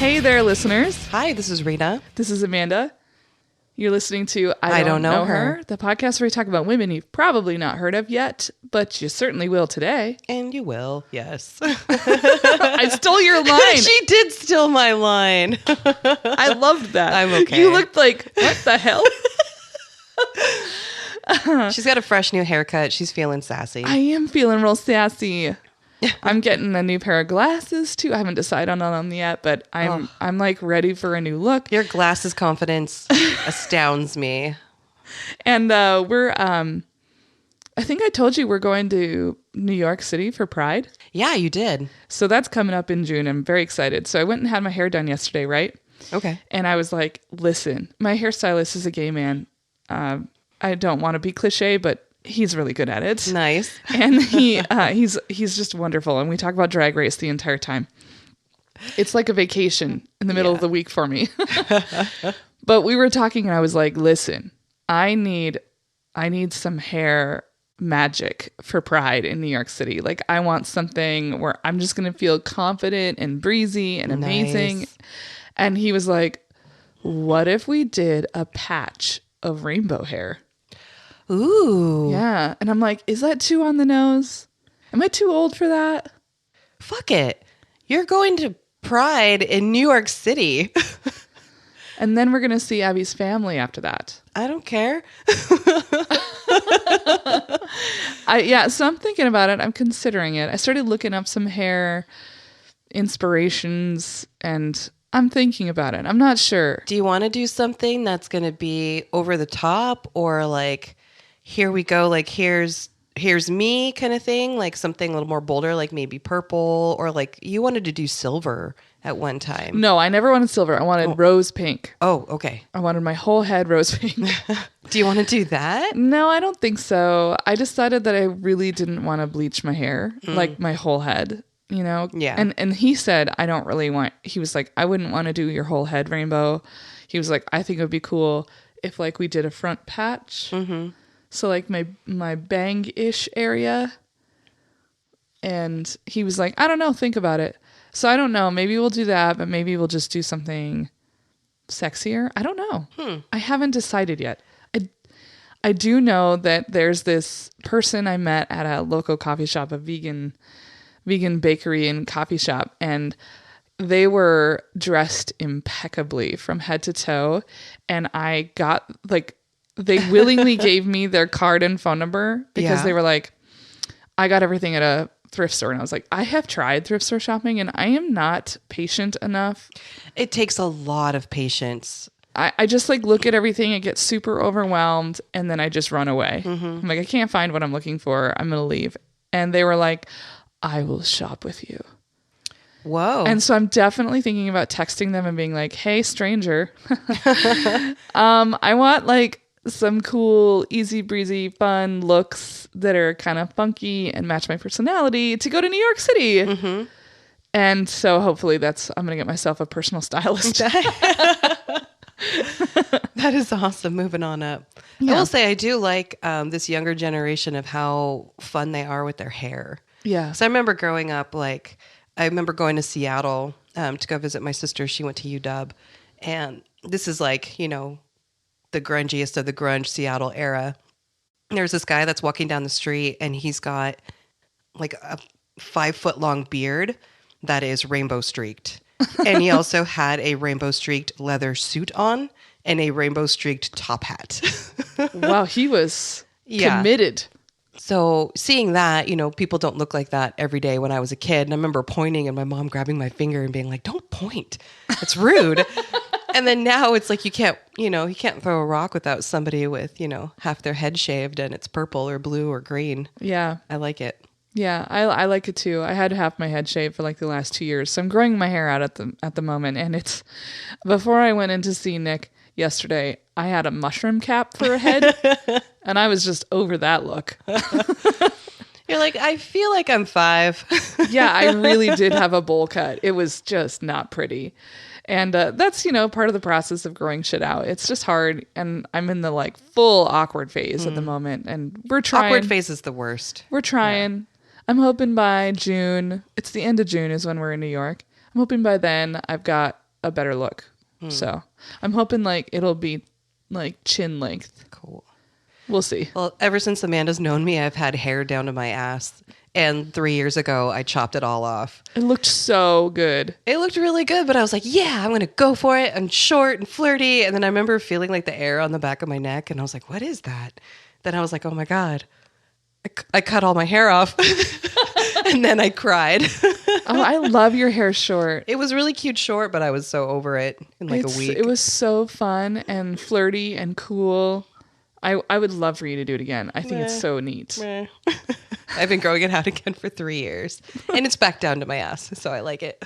Hey there, listeners. Hi, this is Rita. This is Amanda. You're listening to I Don't Know Her, the podcast where we talk about women you've probably not heard of yet, but you certainly will today. And you will, yes. I stole your line. She did steal my line. I loved that. I'm okay. You looked like, what the hell? She's got a fresh new haircut. She's feeling sassy. I am feeling real sassy. I'm getting a new pair of glasses too. I haven't decided on them yet, but I'm like ready for a new look. Your glasses confidence astounds me. And I think I told you we're going to New York City for Pride. Yeah, you did. So that's coming up in June. I'm very excited. So I went and had my hair done yesterday, right? Okay. And I was like, listen, my hairstylist is a gay man. I don't want to be cliche, but he's really good at it. Nice. And he's just wonderful. And we talk about Drag Race the entire time. It's like a vacation in the middle of the week for me. But we were talking and I was like, listen, I need some hair magic for Pride in New York City. Like I want something where I'm just going to feel confident and breezy and amazing. Nice. And he was like, what if we did a patch of rainbow hair? Ooh. Yeah. And I'm like, is that too on the nose? Am I too old for that? Fuck it. You're going to Pride in New York City. And then we're going to see Abby's family after that. I don't care. So I'm thinking about it. I'm considering it. I started looking up some hair inspirations and I'm thinking about it. I'm not sure. Do you want to do something that's going to be over the top or like, here we go, like here's me kind of thing, like something a little more bolder, like maybe purple, or like you wanted to do silver at one time? No, I never wanted silver. I wanted rose pink. Oh, okay. I wanted my whole head rose pink. Do you want to do that? No, I don't think so. I decided that I really didn't want to bleach my hair, like my whole head. You know? Yeah. And he said, he was like, I wouldn't want to do your whole head rainbow. He was like, I think it would be cool if like we did a front patch. Mm-hmm. So like my bang-ish area. And he was like, I don't know, think about it. So I don't know. Maybe we'll do that, but maybe we'll just do something sexier. I don't know. I haven't decided yet. I do know that there's this person I met at a local coffee shop, a vegan bakery and coffee shop, and they were dressed impeccably from head to toe, and I got like they willingly gave me their card and phone number because they were like, I got everything at a thrift store. And I was like, I have tried thrift store shopping and I am not patient enough. It takes a lot of patience. I just like look at everything and get super overwhelmed and then I just run away. Mm-hmm. I'm like, I can't find what I'm looking for. I'm going to leave. And they were like, I will shop with you. Whoa. And so I'm definitely thinking about texting them and being like, hey, stranger, I want like some cool, easy breezy, fun looks that are kind of funky and match my personality to go to New York City. Mm-hmm. And so hopefully I'm going to get myself a personal stylist. That is awesome. Moving on up. Yeah. I will say I do like this younger generation of how fun they are with their hair. Yeah. So I remember growing up, like, I remember going to Seattle to go visit my sister. She went to UW. And this is like, you know, the grungiest of the grunge Seattle era. There's this guy that's walking down the street and he's got like a 5-foot long beard that is rainbow streaked. And he also had a rainbow streaked leather suit on and a rainbow streaked top hat. Wow, he was committed. So seeing that, you know, people don't look like that every day when I was a kid. And I remember pointing and my mom grabbing my finger and being like, don't point. It's rude. And then now it's like you can't throw a rock without somebody with, you know, half their head shaved and it's purple or blue or green. Yeah. I like it. Yeah, I like it too. I had half my head shaved for like the last 2 years. So I'm growing my hair out at the moment. And it's before I went in to see Nick yesterday, I had a mushroom cap for a head and I was just over that look. You're like, I feel like I'm 5. Yeah, I really did have a bowl cut. It was just not pretty. And that's, you know, part of the process of growing shit out. It's just hard. And I'm in the like full awkward phase at the moment. And we're trying. Awkward phase is the worst. We're trying. Yeah. I'm hoping by June, it's the end of June is when we're in New York. I'm hoping by then I've got a better look. So I'm hoping like it'll be like chin length. Cool. We'll see. Well, ever since Amanda's known me, I've had hair down to my ass. And 3 years ago, I chopped it all off. It looked so good. It looked really good, but I was like, yeah, I'm going to go for it. I'm short and flirty. And then I remember feeling like the air on the back of my neck. And I was like, what is that? Then I was like, oh my God, I cut all my hair off. And then I cried. Oh, I love your hair short. It was really cute short, but I was so over it in like a week. It was so fun and flirty and cool. I would love for you to do it again. I think it's so neat. I've been growing it out again for 3 years. And it's back down to my ass, so I like it.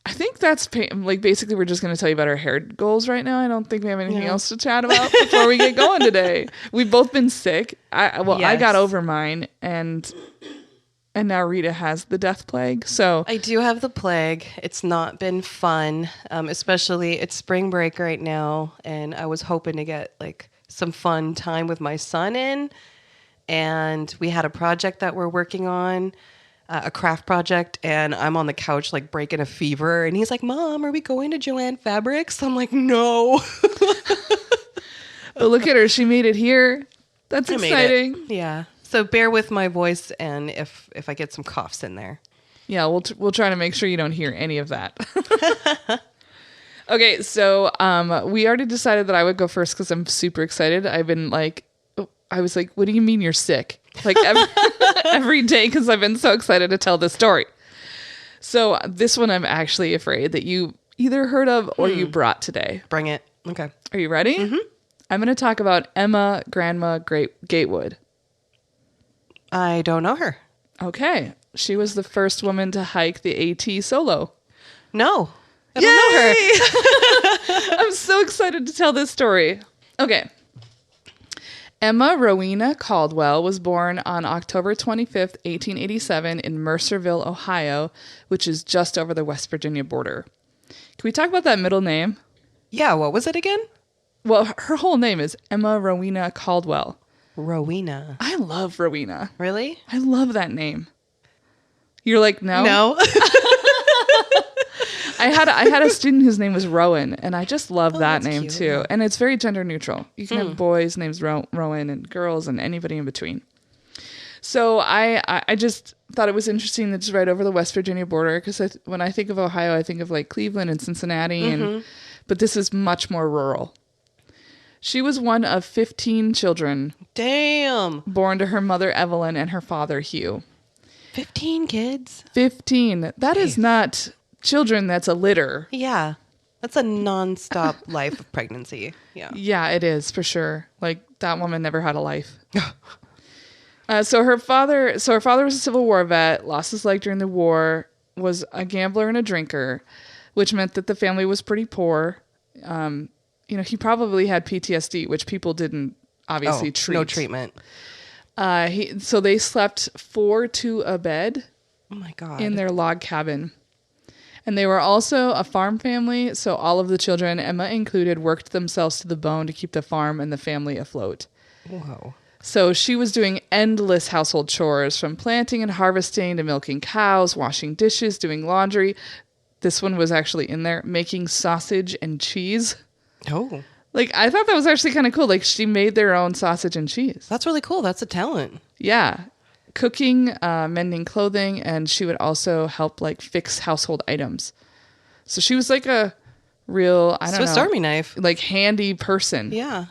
I think that's like basically we're just going to tell you about our hair goals right now. I don't think we have anything else to chat about before we get going today. We've both been sick. I got over mine and now Rita has the death plague. So I do have the plague. It's not been fun, especially it's spring break right now, and I was hoping to get like some fun time with my son in. And we had a project that we're working on, a craft project, and I'm on the couch like breaking a fever, and he's like, Mom, are we going to Joann Fabrics? I'm like, no. But look at her, she made it here. That's exciting. Yeah, so bear with my voice, and if I get some coughs in there, yeah, we'll try to make sure you don't hear any of that. Okay, so we already decided that I would go first because I'm super excited. I was like, what do you mean you're sick? Like every day because I've been so excited to tell this story. So this one I'm actually afraid that you either heard of or you brought today. Bring it. Okay. Are you ready? Mm-hmm. I'm going to talk about Emma Grandma Gatewood. I don't know her. Okay. She was the first woman to hike the AT solo. No. I don't know her. I'm so excited to tell this story. Okay. Emma Rowena Caldwell was born on October 25th, 1887 in Mercerville, Ohio, which is just over the West Virginia border. Can we talk about that middle name? Yeah, what was it again? Well, her whole name is Emma Rowena Caldwell. Rowena. I love Rowena. Really? I love that name. You're like, no? No. I had a student whose name was Rowan, and I just love that name cute. too. And it's very gender neutral. You can have boys names Rowan and girls and anybody in between. So I just thought it was interesting that it's right over the West Virginia border because when I think of Ohio, I think of like Cleveland and Cincinnati, but this is much more rural. She was one of 15 children. Damn. Born to her mother Evelyn and her father Hugh. 15 kids? 15. That is not children, that's a litter. Yeah. That's a nonstop life of pregnancy. Yeah. Yeah, it is for sure. Like that woman never had a life. So her father was a Civil War vet, lost his leg during the war, was a gambler and a drinker, which meant that the family was pretty poor. He probably had PTSD, which people didn't obviously treat. No treatment. So they slept 4 to a bed. Oh my God. In their log cabin. And they were also a farm family, so all of the children, Emma included, worked themselves to the bone to keep the farm and the family afloat. Whoa. So she was doing endless household chores, from planting and harvesting to milking cows, washing dishes, doing laundry. This one was actually in there, making sausage and cheese. Oh. Like, I thought that was actually kind of cool. Like, she made their own sausage and cheese. That's really cool. That's a talent. Yeah. Cooking, mending clothing, and she would also help like fix household items. So she was like a real, Swiss Army knife, like handy person. Yeah.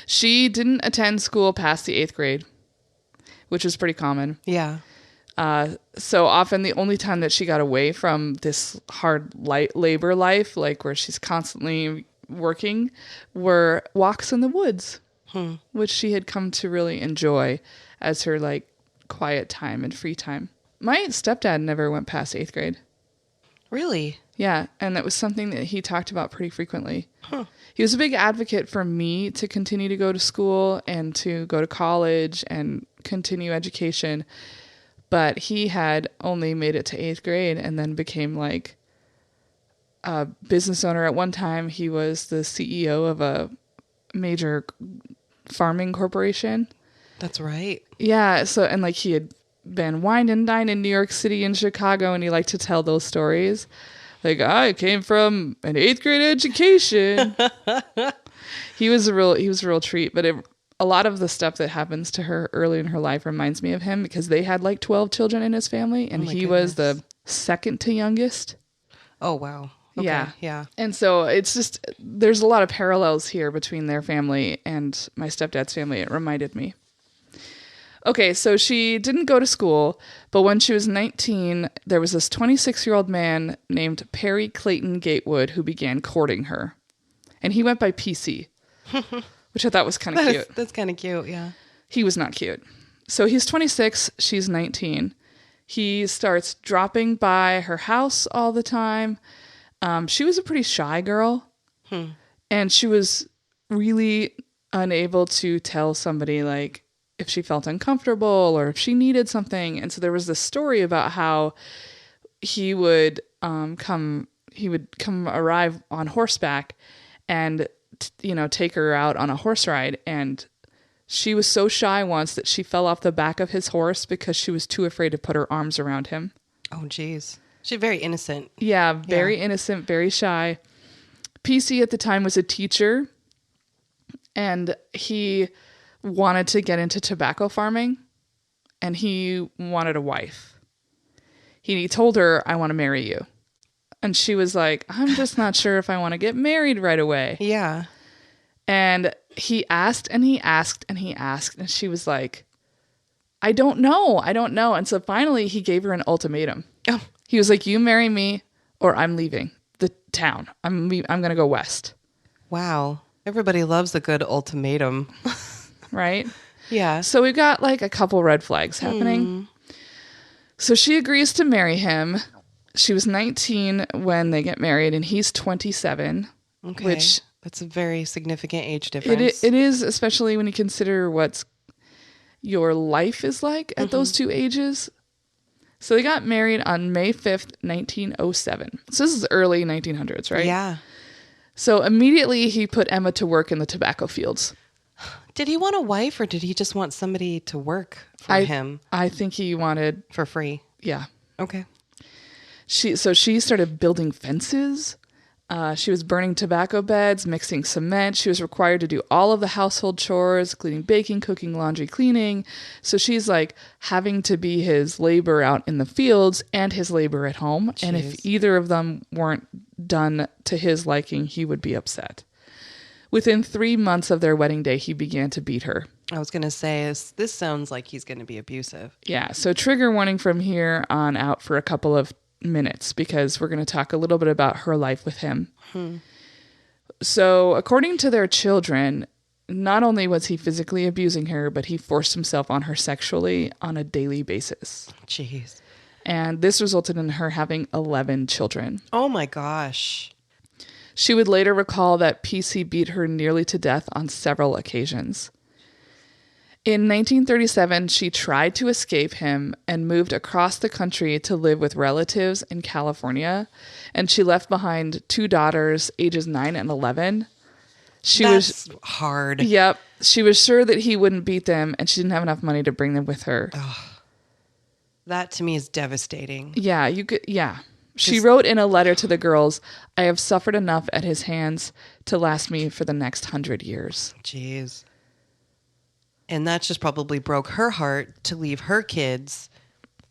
She didn't attend school past the 8th grade, which is pretty common. Yeah. So often the only time that she got away from this hard labor life, like where she's constantly working, were walks in the woods, which she had come to really enjoy as her like quiet time and free time. My stepdad never went past 8th grade. Really? Yeah. And that was something that he talked about pretty frequently. He was a big advocate for me to continue to go to school and to go to college and continue education. But he had only made it to 8th grade and then became like a business owner. At one time, he was the CEO of a major farming corporation. That's right. Yeah. So, and like he had been wined and dined in New York City and Chicago, and he liked to tell those stories. Like, I came from an 8th grade education. He was a real treat, but a lot of the stuff that happens to her early in her life reminds me of him, because they had like 12 children in his family, and he was the second to youngest. Oh, wow. Okay, yeah. And so it's just, there's a lot of parallels here between their family and my stepdad's family. It reminded me. Okay, so she didn't go to school, but when she was 19, there was this 26-year-old man named Perry Clayton Gatewood who began courting her. And he went by PC, which I thought was kind of cute. That's kind of cute, yeah. He was not cute. So he's 26, she's 19. He starts dropping by her house all the time. She was a pretty shy girl, and she was really unable to tell somebody, like, if she felt uncomfortable or if she needed something. And so there was this story about how he would arrive on horseback and, take her out on a horse ride. And she was so shy once that she fell off the back of his horse because she was too afraid to put her arms around him. Oh, geez. She's very innocent. Yeah, very innocent, very shy. PC at the time was a teacher, and he wanted to get into tobacco farming, and he wanted a wife. He told her, I want to marry you. And she was like, I'm just not sure if I want to get married right away. Yeah. And he asked and he asked and he asked, and she was like, I don't know. And so finally he gave her an ultimatum. Oh. He was like, you marry me or I'm leaving the town. I'm going to go west. Wow. Everybody loves a good ultimatum. Right? Yeah. So we've got like a couple red flags happening. So she agrees to marry him. She was 19 when they get married, and he's 27. Okay. Which that's a very significant age difference. It is, especially when you consider what your life is like at those two ages. So they got married on May 5th, 1907. So this is early 1900s, right? Yeah. So immediately he put Emma to work in the tobacco fields. Did he want a wife, or did he just want somebody to work for him? I think he wanted... For free? Yeah. Okay. She started building fences. She was burning tobacco beds, mixing cement. She was required to do all of the household chores, including baking, cooking, laundry, cleaning. So she's like having to be his labor out in the fields and his labor at home. Jeez. And if either of them weren't done to his liking, he would be upset. Within 3 months of their wedding day, he began to beat her. I was going to say, this sounds like he's going to be abusive. Yeah. So trigger warning from here on out for a couple of minutes, because we're going to talk a little bit about her life with him. So according to their children, not only was he physically abusing her, but he forced himself on her sexually on a daily basis. Jeez. And this resulted in her having 11 children. Oh my gosh. She would later recall that PC beat her nearly to death on several occasions. In 1937, she tried to escape him and moved across the country to live with relatives in California. And she left behind 2 daughters, ages 9 and 11. That's hard. Yep. She was sure that he wouldn't beat them, and she didn't have enough money to bring them with her. Ugh. That to me is devastating. Yeah, She wrote in a letter to the girls, I have suffered enough at his hands to last me for the next 100 years. Jeez. And that just probably broke her heart to leave her kids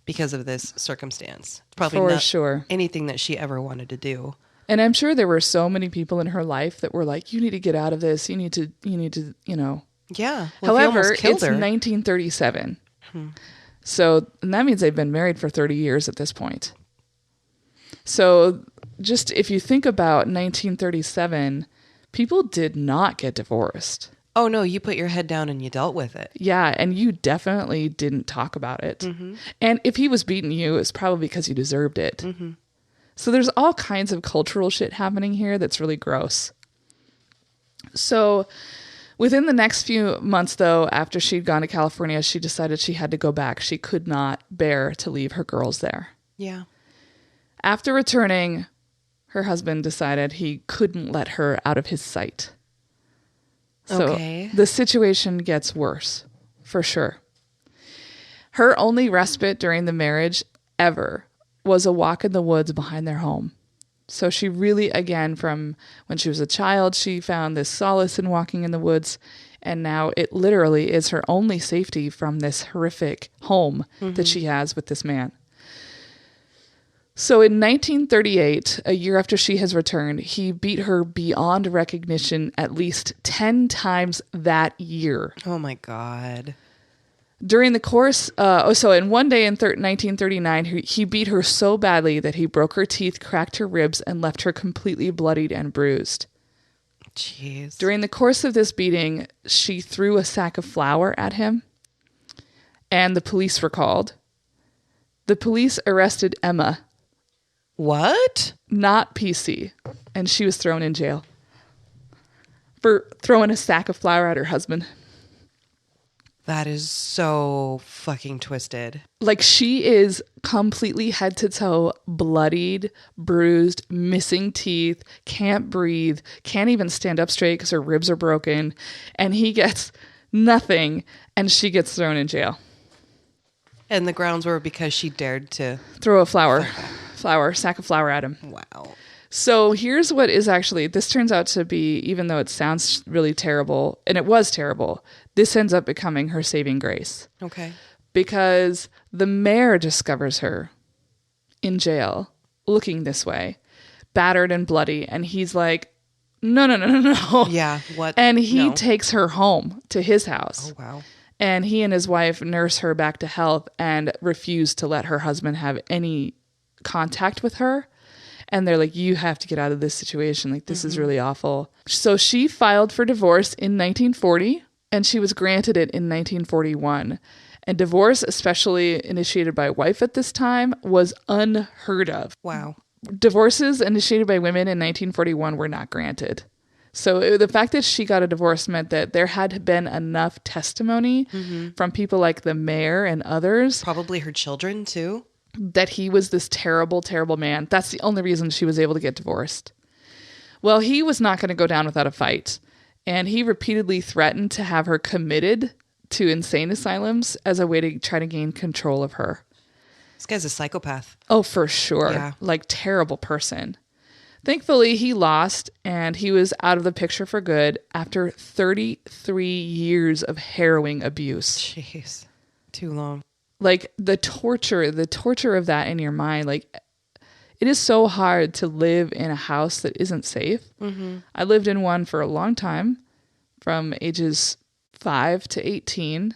because of this circumstance. Probably for not sure anything that she ever wanted to do. And I'm sure there were so many people in her life that were like, you need to get out of this. You need to, Yeah. Well, however, it's 1937. So that means they've been married for 30 years at this point. So just if you think about 1937, people did not get divorced. Oh, no, you put your head down and you dealt with it. Yeah, and you definitely didn't talk about it. And if he was beating you, it's probably because you deserved it. So there's all kinds of cultural shit happening here that's really gross. So within the next few months, though, after she'd gone to California, she decided she had to go back. She could not bear to leave her girls there. Yeah. After returning, her husband decided he couldn't let her out of his sight. So the situation gets worse, for sure. Her only respite during the marriage ever was a walk in the woods behind their home. So she really, again, from when she was a child, she found this solace in walking in the woods. And now it literally is her only safety from this horrific home that she has with this man. So in 1938, a year after she has returned, he beat her beyond recognition at least 10 times that year. Oh my God. During the course, in one day in 1939, he beat her so badly that he broke her teeth, cracked her ribs, and left her completely bloodied and bruised. Jeez. During the course of this beating, she threw a sack of flour at him, and the police were called. The police arrested Emma. What? Not PC, and she was thrown in jail for throwing a sack of flour at her husband. That is so fucking twisted. Like, she is completely head to toe bloodied, bruised, missing teeth, can't breathe, can't even stand up straight because her ribs are broken, and he gets nothing, and she gets thrown in jail. And the grounds were because she dared to throw a sack of flour at him. Wow. So here's what is actually, this turns out to be, even though it sounds really terrible, and it was terrible, this ends up becoming her saving grace. Okay. Because the mayor discovers her in jail, looking this way, battered and bloody, and he's like, no. Yeah, what? And he takes her home to his house. Oh, wow. And he and his wife nurse her back to health and refuse to let her husband have any contact with her. And they're like, you have to get out of this situation. Like, this is really awful. So she filed for divorce in 1940, and she was granted it in 1941. And divorce, especially initiated by a wife at this time, was unheard of. Wow. Divorces initiated by women in 1941 were not granted. So the fact that she got a divorce meant that there had been enough testimony from people like the mayor and others. Probably her children, too. That he was this terrible, terrible man. That's the only reason she was able to get divorced. Well, he was not going to go down without a fight. And he repeatedly threatened to have her committed to insane asylums as a way to try to gain control of her. This guy's a psychopath. Oh, for sure. Yeah. Like, terrible person. Thankfully, he lost, and he was out of the picture for good after 33 years of harrowing abuse. Jeez. Too long. Like, the torture of that in your mind, like, it is so hard to live in a house that isn't safe. I lived in one for a long time, from ages 5 to 18,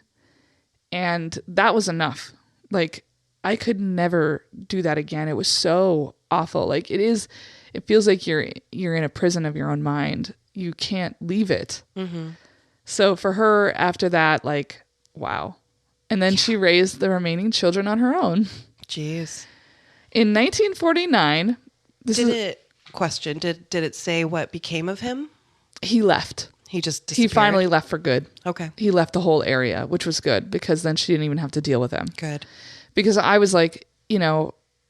and that was enough. Like, I could never do that again. It was so awful. Like, it feels like you're in a prison of your own mind. You can't leave it. So for her, after that, like, wow. And then she raised the remaining children on her own. Jeez. In 1949, did it say what became of him? He left. He just disappeared? He finally left for good. Okay. He left the whole area, which was good because then she didn't even have to deal with him. Good. Because I was like,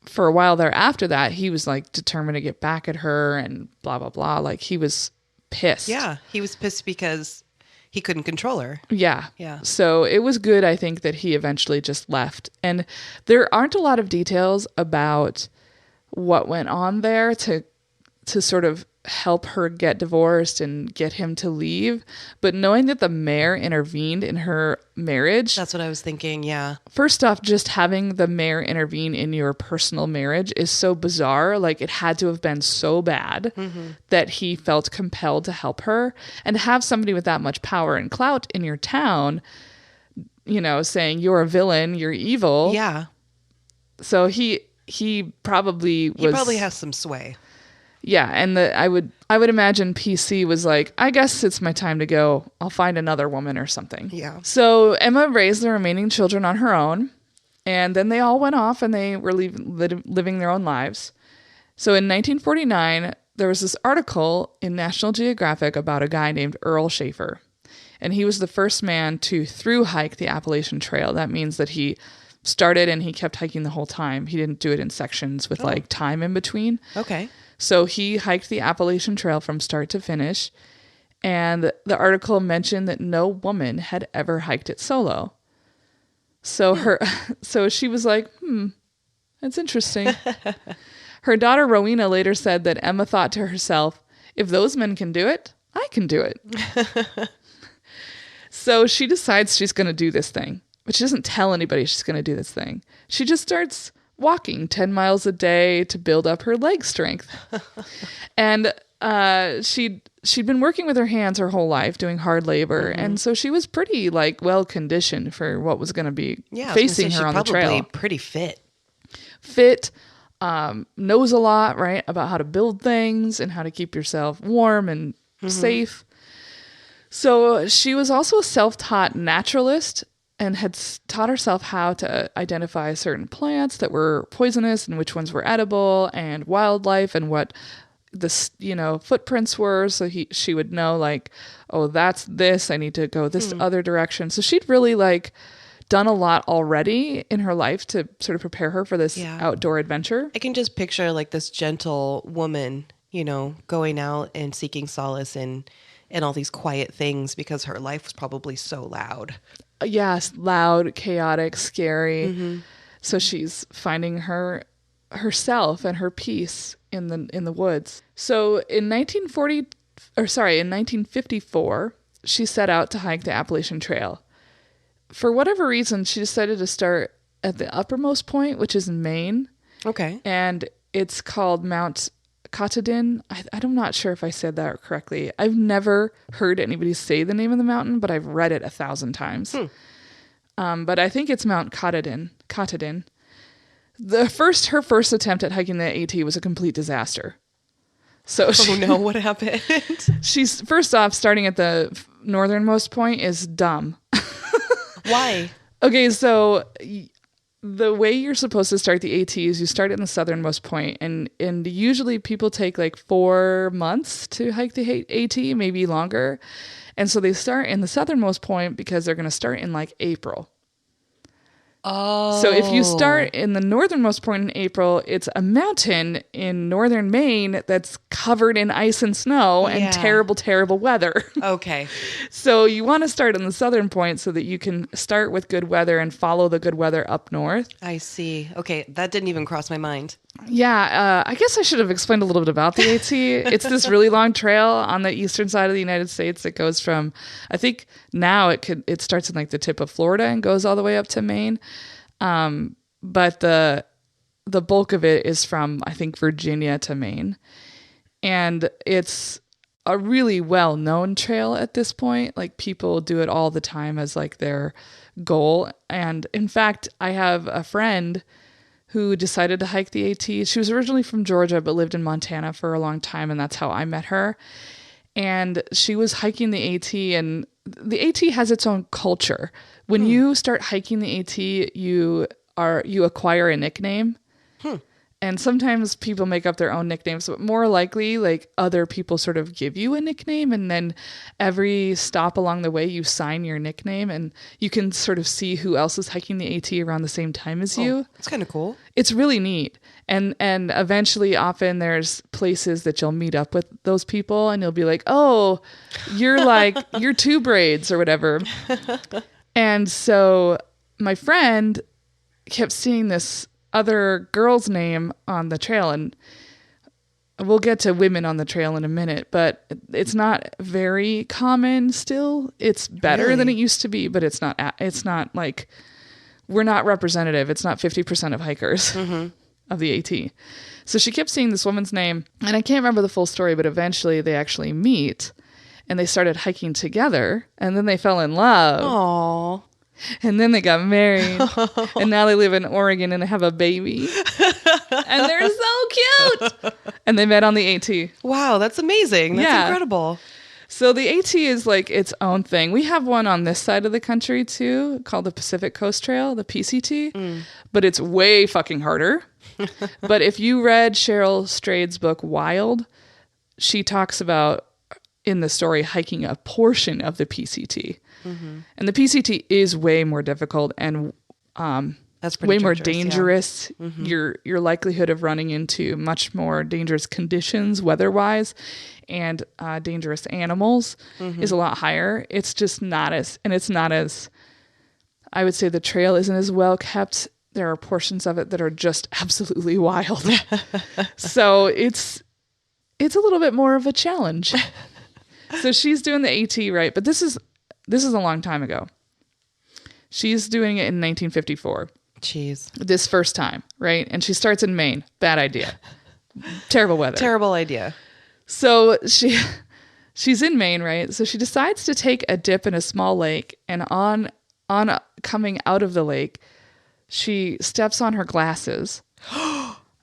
for a while there after that, he was like determined to get back at her and blah, blah, blah. Like, he was pissed. Yeah. He was pissed because he couldn't control her. Yeah. Yeah. So it was good, I think, that he eventually just left. And there aren't a lot of details about what went on there to sort of help her get divorced and get him to leave. But knowing that the mayor intervened in her marriage. That's what I was thinking. Yeah. First off, just having the mayor intervene in your personal marriage is so bizarre. Like, it had to have been so bad that he felt compelled to help her. And to have somebody with that much power and clout in your town, saying you're a villain, you're evil. Yeah. So he probably was. He probably has some sway. Yeah, and I would imagine PC was like, I guess it's my time to go. I'll find another woman or something. Yeah. So Emma raised the remaining children on her own, and then they all went off and they were living their own lives. So in 1949, there was this article in National Geographic about a guy named Earl Schaefer, and he was the first man to thru-hike the Appalachian Trail. That means that he started and he kept hiking the whole time. He didn't do it in sections with like time in between. Okay. So he hiked the Appalachian Trail from start to finish, and the article mentioned that no woman had ever hiked it solo. So she was like, that's interesting. Her daughter Rowena later said that Emma thought to herself, if those men can do it, I can do it. So she decides she's going to do this thing, but she doesn't tell anybody she's going to do this thing. She just starts walking 10 miles a day to build up her leg strength. And she'd been working with her hands her whole life, doing hard labor. Mm-hmm. And so she was pretty like well conditioned for what was going to be facing her on the trail. Probably pretty fit. Knows a lot, right, about how to build things and how to keep yourself warm and safe. So she was also a self-taught naturalist and had taught herself how to identify certain plants that were poisonous and which ones were edible, and wildlife and what the footprints were. So she would know like, oh, that's this. I need to go this other direction. So she'd really like done a lot already in her life to sort of prepare her for this outdoor adventure. I can just picture like this gentle woman, going out and seeking solace in all these quiet things because her life was probably so loud. Yes, loud, chaotic, scary. So she's finding herself and her peace in the woods. So in 1954, she set out to hike the Appalachian Trail. For whatever reason, she decided to start at the uppermost point, which is in Maine. Okay. And it's called Mount Katahdin. I'm not sure if I said that correctly. I've never heard anybody say the name of the mountain, but I've read it 1,000 times. But I think it's Mount Katahdin. Her first attempt at hiking the AT was a complete disaster. So what happened? She's first off, starting at the northernmost point is dumb. Why? Okay, so the way you're supposed to start the AT is you start in the southernmost point, and usually people take like 4 months to hike the AT, maybe longer. And so they start in the southernmost point because they're going to start in like April. Oh. So if you start in the northernmost point in April, it's a mountain in northern Maine that's covered in ice and snow and terrible, terrible weather. Okay. So you want to start in the southern point so that you can start with good weather and follow the good weather up north. I see. Okay. That didn't even cross my mind. Yeah. I guess I should have explained a little bit about the AT. It's this really long trail on the eastern side of the United States that goes from, I think now it starts in like the tip of Florida and goes all the way up to Maine. But the bulk of it is from, I think, Virginia to Maine. And it's a really well-known trail at this point. Like people do it all the time as like their goal. And in fact, I have a friend who decided to hike the AT. She was originally from Georgia, but lived in Montana for a long time. And that's how I met her. And she was hiking the AT, and the AT has its own culture. When you start hiking the AT, you acquire a nickname. And sometimes people make up their own nicknames, but more likely like other people sort of give you a nickname, and then every stop along the way you sign your nickname, and you can sort of see who else is hiking the AT around the same time as you. That's kind of cool. It's really neat. And eventually often there's places that you'll meet up with those people, and you'll be like, oh, you're Two Braids or whatever. And so my friend kept seeing this other girl's name on the trail, and we'll get to women on the trail in a minute, but it's not very common still. It's better than it used to be, but it's not like, we're not representative. It's not 50% of hikers of the AT. So she kept seeing this woman's name, and I can't remember the full story, but eventually they actually meet and they started hiking together, and then they fell in love. Aww. And then they got married, and now they live in Oregon and have a baby. And they're so cute. And they met on the AT. Wow, that's amazing. That's incredible. So the AT is like its own thing. We have one on this side of the country too, called the Pacific Coast Trail, the PCT. But it's way fucking harder. But if you read Cheryl Strayed's book, Wild, she talks about, in the story, hiking a portion of the PCT. And the PCT is way more difficult and that's way more dangerous. Yeah. Your likelihood of running into much more dangerous conditions weather-wise and dangerous animals is a lot higher. It's just not as I would say the trail isn't as well kept. There are portions of it that are just absolutely wild. So it's a little bit more of a challenge. So she's doing the AT, right? But this is a long time ago. She's doing it in 1954. Jeez. This first time, right? And she starts in Maine. Bad idea. Terrible weather. Terrible idea. So she's in Maine, right? So she decides to take a dip in a small lake, and on coming out of the lake, she steps on her glasses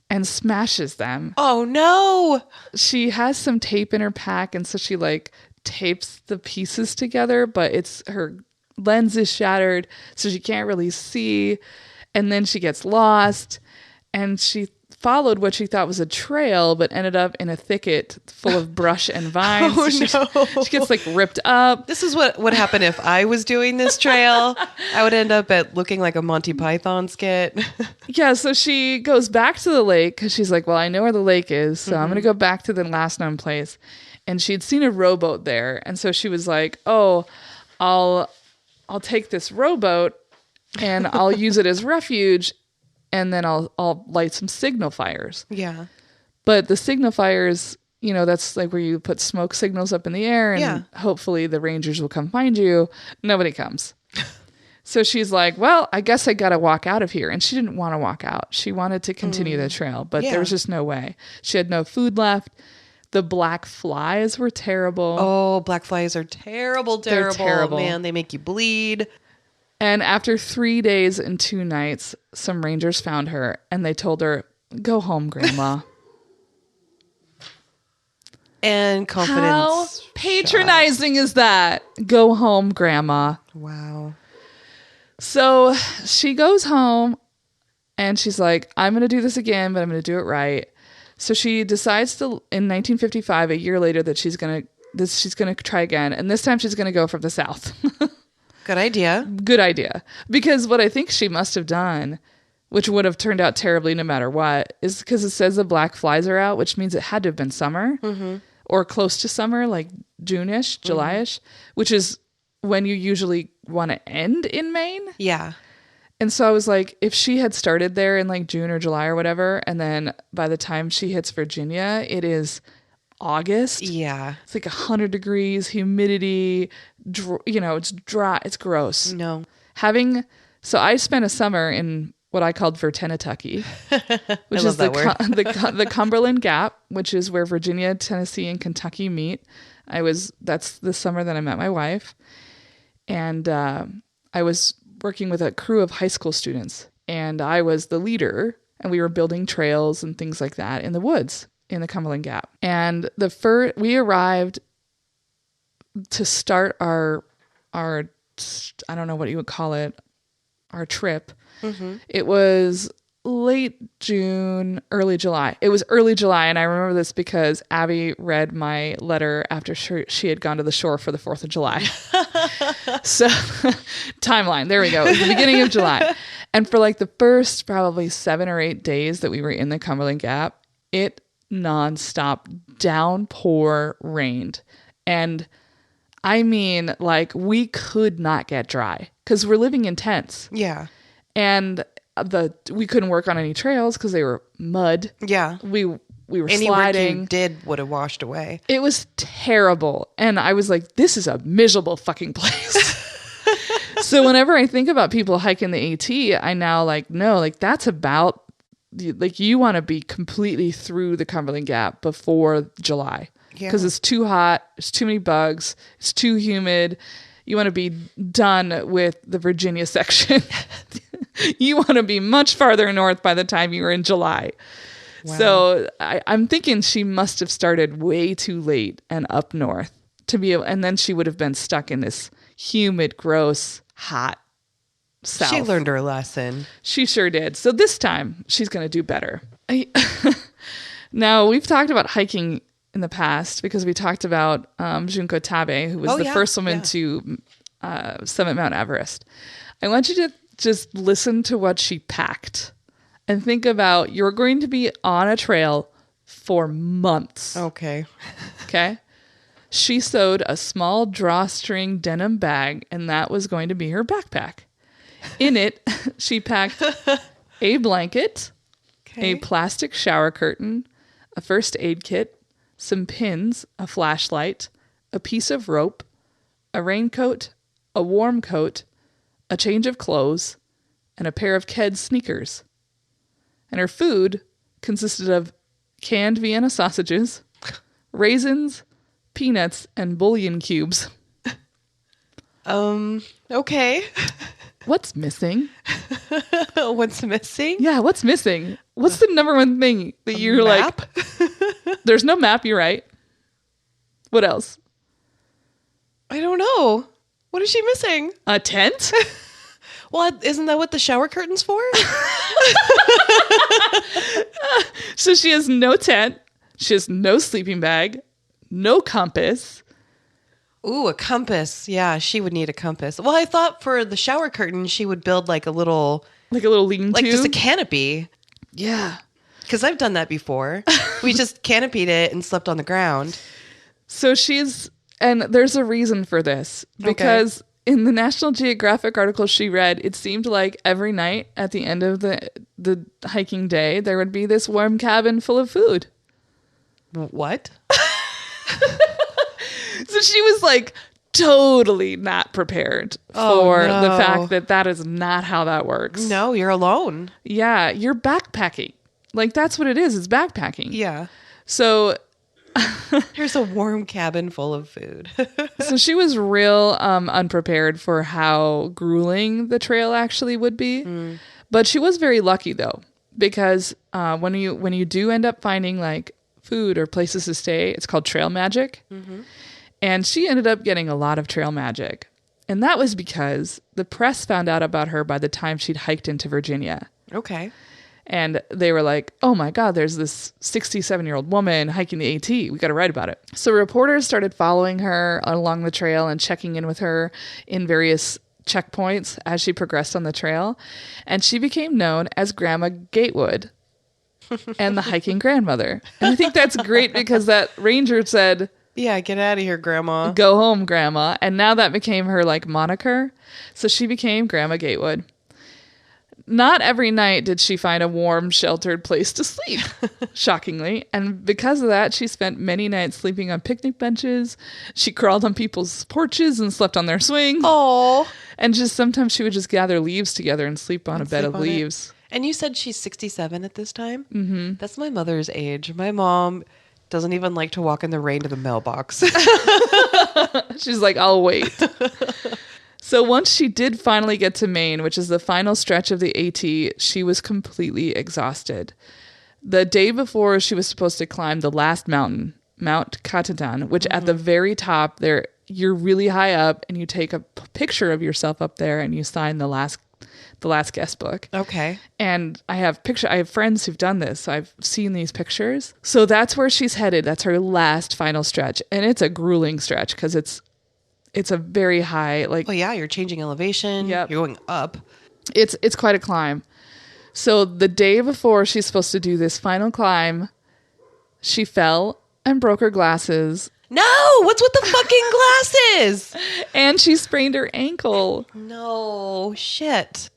and smashes them. Oh no. She has some tape in her pack, and so she like tapes the pieces together, but her lens is shattered, so she can't really see. And then she gets lost, and she followed what she thought was a trail, but ended up in a thicket full of brush and vines. Oh, no. She gets like ripped up. This is what would happen if I was doing this trail. I would end up looking like a Monty Python skit. Yeah, so she goes back to the lake because she's like, well, I know where the lake is, so I'm going to go back to the last known place. And she'd seen a rowboat there, and so she was like, oh, I'll take this rowboat and I'll use it as refuge, and then I'll light some signal fires. Yeah. But the signal fires, that's like where you put smoke signals up in the air, and hopefully the rangers will come find you. Nobody comes. So she's like, well, I guess I got to walk out of here. And she didn't want to walk out. She wanted to continue the trail, but there was just no way. She had no food left. The black flies were terrible. Oh, black flies are terrible. They're terrible. Man, they make you bleed. And after 3 days and 2 nights, some rangers found her, and they told her, go home, Grandma. And confidence. How patronizing is that? Go home, Grandma. Wow. So she goes home, and she's like, I'm going to do this again, but I'm going to do it right. So she decides to, in 1955, a year later, that she's going to try again. And this time she's going to go from the south. Good idea. Good idea. Because what I think she must have done, which would have turned out terribly no matter what, is because it says the black flies are out, which means it had to have been summer or close to summer, like June-ish, July-ish, which is when you usually want to end in Maine. Yeah. And so I was like, if she had started there in like June or July or whatever, and then by the time she hits Virginia, it is August. Yeah. It's like 100 degrees, humidity, it's dry. It's gross. No. So I spent a summer in what I called Vertenatucky, which is the Cumberland Gap, which is where Virginia, Tennessee, and Kentucky meet. That's the summer that I met my wife. And I was working with a crew of high school students, and I was the leader, and we were building trails and things like that in the woods in the Cumberland Gap. And we arrived to start our I don't know what you would call it, our trip. It was late June, early July. It was early July, and I remember this because Abby read my letter after she had gone to the shore for the 4th of July. So, timeline. There we go. It was the beginning of July. And for like the first probably 7 or 8 days that we were in the Cumberland Gap, it nonstop downpour rained. And I mean, like, we could not get dry because we're living in tents. Yeah. And we couldn't work on any trails because they were mud. Yeah. We were any sliding. Work you did would have washed away. It was terrible. And I was like, this is a miserable fucking place. So whenever I think about people hiking the AT, I now know that's about, like, you want to be completely through the Cumberland Gap before July. Because it's too hot. There's too many bugs. It's too humid. You want to be done with the Virginia section. You want to be much farther north by the time you were in July. Wow. So I'm thinking she must have started way too late and up north to be able, and then she would have been stuck in this humid, gross, hot south. She learned her lesson. She sure did. So this time she's going to do better. Now, we've talked about hiking in the past because we talked about Junko Tabe, who was the first woman to summit Mount Everest. I want you to just listen to what she packed and think about, you're going to be on a trail for months. Okay. Okay. She sewed a small drawstring denim bag, and that was going to be her backpack. In it, she packed a blanket, Okay. a plastic shower curtain, a first aid kit, some pins, a flashlight, a piece of rope, a raincoat, a warm coat, a change of clothes, and a pair of Keds sneakers. And her food consisted of canned Vienna sausages, raisins, peanuts, and bouillon cubes. Okay. What's missing? What's missing? Yeah, what's missing? What's the number one thing that you're map? like... There's no map, you're right. What else? I don't know. What is she missing? A tent? Well, isn't that what the shower curtain's for? So she has no tent. She has no sleeping bag, no compass. Ooh, a compass. Yeah, she would need a compass. Well, I thought for the shower curtain, she would build like a little lean-to. like just a canopy. Yeah. Because I've done that before. We just canopied it and slept on the ground. So and there's a reason for this, because in the National Geographic article she read, it seemed like every night at the end of the hiking day, there would be this warm cabin full of food. What? So she was like totally not prepared for the fact that is not how that works. No, you're alone. Yeah, you're backpacking. Like, that's what it is. It's backpacking. Yeah. So here's a warm cabin full of food. so she was real unprepared for how grueling the trail actually would be. But she was very lucky, though, because when you do end up finding like food or places to stay, it's called trail magic. And she ended up getting a lot of trail magic. And that was because the press found out about her by the time she'd hiked into Virginia. Okay. And they were like, oh my God, there's this 67-year-old woman hiking the AT. We got to write about it. So reporters started following her along the trail and checking in with her in various checkpoints as she progressed on the trail. And she became known as Grandma Gatewood and the hiking grandmother. And I think that's great because that ranger said, yeah, get out of here, Grandma. go home, Grandma. And now that became her like moniker. So she became Grandma Gatewood. Not every night did she find a warm, sheltered place to sleep, shockingly. And because of that, she spent many nights sleeping on picnic benches. She crawled on people's porches and slept on their swings. Oh. And just sometimes she would just gather leaves together and sleep on a bed of leaves. And you said she's 67 at this time? Mm-hmm. That's my mother's age. My mom doesn't even like to walk in the rain to the mailbox. She's like, I'll wait. So once she did finally get to Maine, which is the final stretch of the AT, she was completely exhausted. The day before she was supposed to climb the last mountain, Mount Katahdin, which at the very top there, you're really high up and you take a picture of yourself up there and you sign the last guest book. Okay. And I have friends who've done this. So I've seen these pictures. So that's where she's headed. That's her last final stretch. And it's a grueling stretch because it's a very high, like... Well, yeah, you're changing elevation. Yep. You're going up. It's quite a climb. So the day before she's supposed to do this final climb, she fell and broke her glasses. No! What's with the fucking glasses? And she sprained her ankle. No. Shit.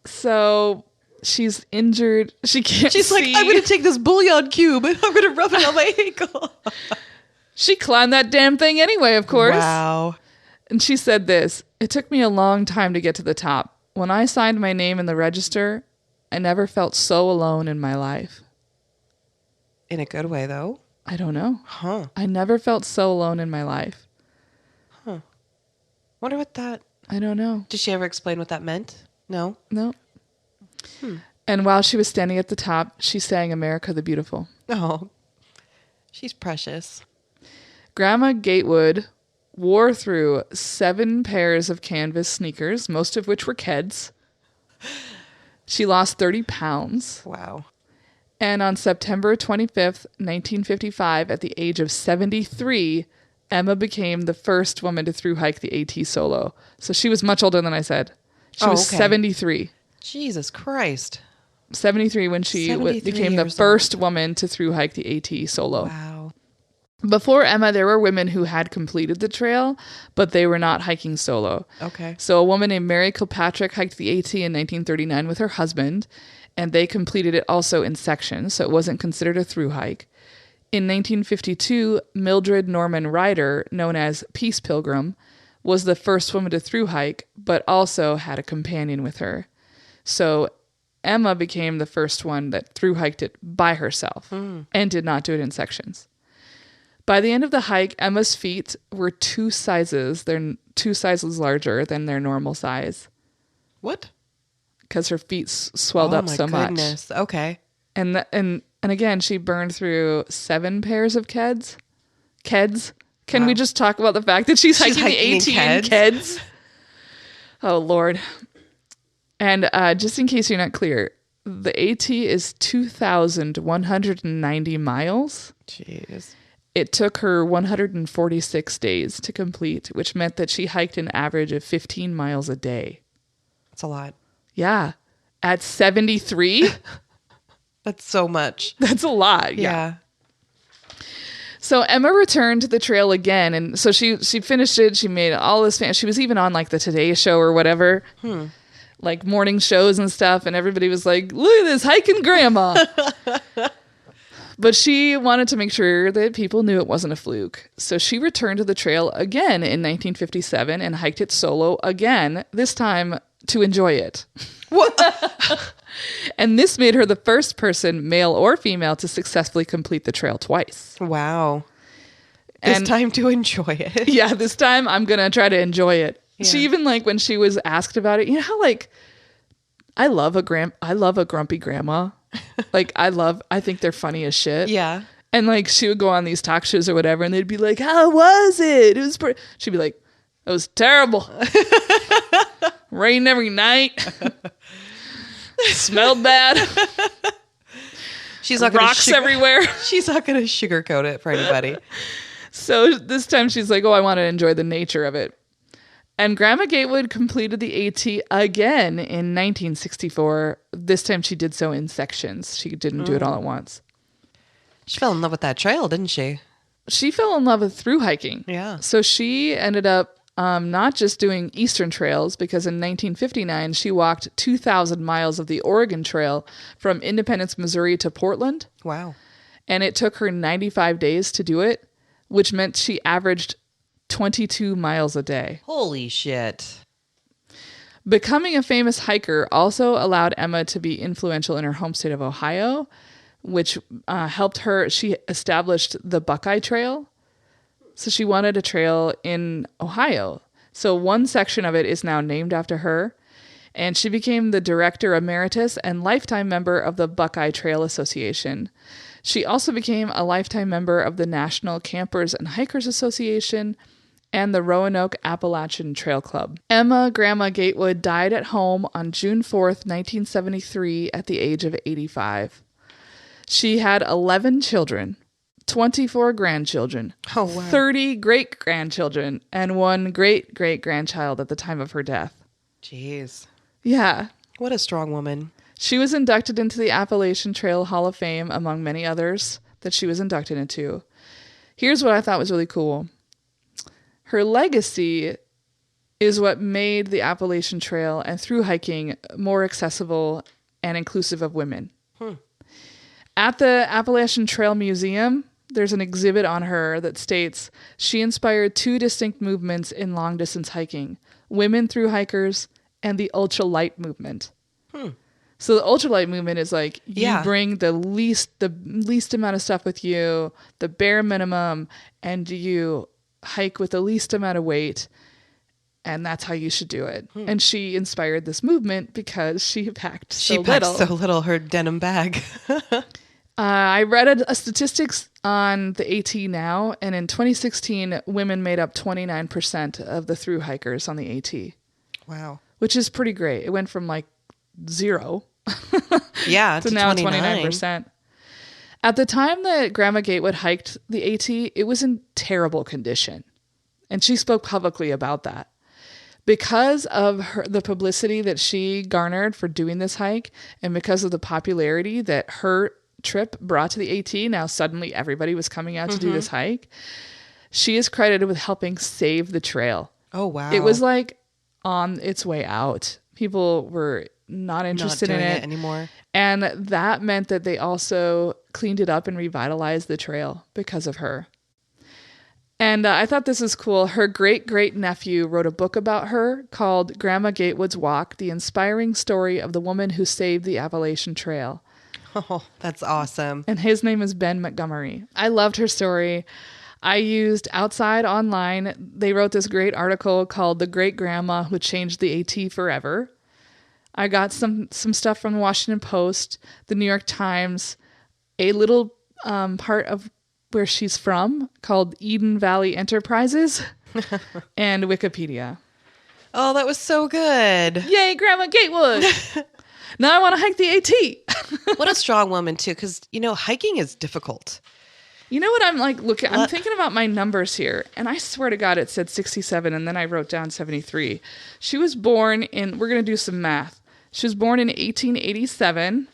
So she's injured. She can't She's see. like, I'm going to take this bouillon cube and I'm going to rub it on my ankle. She climbed that damn thing anyway, of course. Wow. And she said this, "It took me a long time to get to the top. When I signed my name in the register, I never felt so alone in my life." In a good way, though. I don't know. Huh. I never felt so alone in my life. Huh. Wonder what that... I don't know. Did she ever explain what that meant? No? No. And while she was standing at the top, she sang America the Beautiful. Oh. She's precious. Grandma Gatewood wore through 7 pairs of canvas sneakers, most of which were Keds. She lost 30 pounds. Wow. And on September 25th, 1955, at the age of 73, Emma became the first woman to thru-hike the AT solo. So she was much older than I said. She was 73. Jesus Christ. 73 when she 73 became the years first woman to thru-hike the AT solo. Wow. Before Emma, there were women who had completed the trail, but they were not hiking solo. Okay. So a woman named Mary Kilpatrick hiked the AT in 1939 with her husband, and they completed it also in sections, so it wasn't considered a through hike. In 1952, Mildred Norman Ryder, known as Peace Pilgrim, was the first woman to through hike, but also had a companion with her. So Emma became the first one that through hiked it by herself and did not do it in sections. By the end of the hike, Emma's feet were 2 sizes. They're 2 sizes larger than their normal size. What? Because her feet swelled up so much. Oh my goodness. Okay. And again, she burned through 7 pairs of Keds. Keds. Can we just talk about the fact that she's hiking the AT in Keds? Oh, Lord. And just in case you're not clear, the AT is 2,190 miles. Jeez. It took her 146 days to complete, which meant that she hiked an average of 15 miles a day. That's a lot. Yeah. At 73? That's so much. That's a lot. Yeah. So Emma returned to the trail again. And so she finished it. She made all this. She was even on like the Today Show or whatever. Like morning shows and stuff. And everybody was like, look at this hiking grandma. But she wanted to make sure that people knew it wasn't a fluke. So she returned to the trail again in 1957 and hiked it solo again, this time to enjoy it. What? And this made her the first person, male or female, to successfully complete the trail twice. Wow. This time to enjoy it. Yeah, this time I'm going to try to enjoy it. Yeah. She even, like, when she was asked about it, you know how, like, I love a grumpy grandma. Like, I think they're funny as shit. Yeah. And, like, she would go on these talk shows or whatever, and they'd be like, how was it? It was she'd be like, it was terrible. Rained every night. Smelled bad. She's not rocks everywhere. She's not going to sugarcoat it for anybody. So this time she's like, oh, I want to enjoy the nature of it. And Grandma Gatewood completed the AT again in 1964. This time she did so in sections. She didn't do it all at once. She fell in love with that trail, didn't she? She fell in love with through hiking. Yeah. So she ended up not just doing Eastern trails, because in 1959 she walked 2,000 miles of the Oregon Trail from Independence, Missouri to Portland. Wow. And it took her 95 days to do it, which meant she averaged 22 miles a day. Holy shit. Becoming a famous hiker also allowed Emma to be influential in her home state of Ohio, which helped her. She established the Buckeye Trail. So she wanted a trail in Ohio. So one section of it is now named after her. And she became the director emeritus and lifetime member of the Buckeye Trail Association. She also became a lifetime member of the National Campers and Hikers Association and the Roanoke Appalachian Trail Club. Emma Grandma Gatewood died at home on June 4th, 1973 at the age of 85. She had 11 children, 24 grandchildren, 30 great-grandchildren, and 1 great-great-grandchild at the time of her death. Jeez. Yeah. What a strong woman. She was inducted into the Appalachian Trail Hall of Fame, among many others that she was inducted into. Here's what I thought was really cool. Her legacy is what made the Appalachian Trail and through hiking more accessible and inclusive of women. At the Appalachian Trail Museum, there's an exhibit on her that states she inspired 2 distinct movements in long-distance hiking, women through hikers and the ultralight movement. So the ultralight movement is like, you bring the least amount of stuff with you, the bare minimum, and you hike with the least amount of weight, and that's how you should do it. And she inspired this movement because she packed so little. Her denim bag. I read a statistics on the AT now, and in 2016, women made up 29% of the through hikers on the AT. Wow. Which is pretty great. It went from like 0 to now 29. 29%. At the time that Grandma Gatewood hiked the AT, it was in terrible condition. And she spoke publicly about that. Because of the publicity that she garnered for doing this hike, and because of the popularity that her trip brought to the AT. Now suddenly everybody was coming out to do this hike. She is credited with helping save the trail. Oh, wow. It was like on its way out. People were not interested in it anymore. And that meant that they also cleaned it up and revitalized the trail because of her. And I thought this was cool. Her great-great-nephew wrote a book about her called Grandma Gatewood's Walk, the inspiring story of the woman who saved the Appalachian Trail. Oh, that's awesome. And his name is Ben Montgomery. I loved her story. I used Outside Online. They wrote this great article called The Great Grandma Who Changed the AT Forever. I got some stuff from the Washington Post, the New York Times, a little part of where she's from called Eden Valley Enterprises, and Wikipedia. Oh, that was so good. Yay, Grandma Gatewood. Now I want to hike the AT. What a strong woman, too, because, hiking is difficult. You know what I'm like looking? I'm thinking about my numbers here, and I swear to God it said 67, and then I wrote down 73. She was born in, we're going to do some math. She was born in 1887.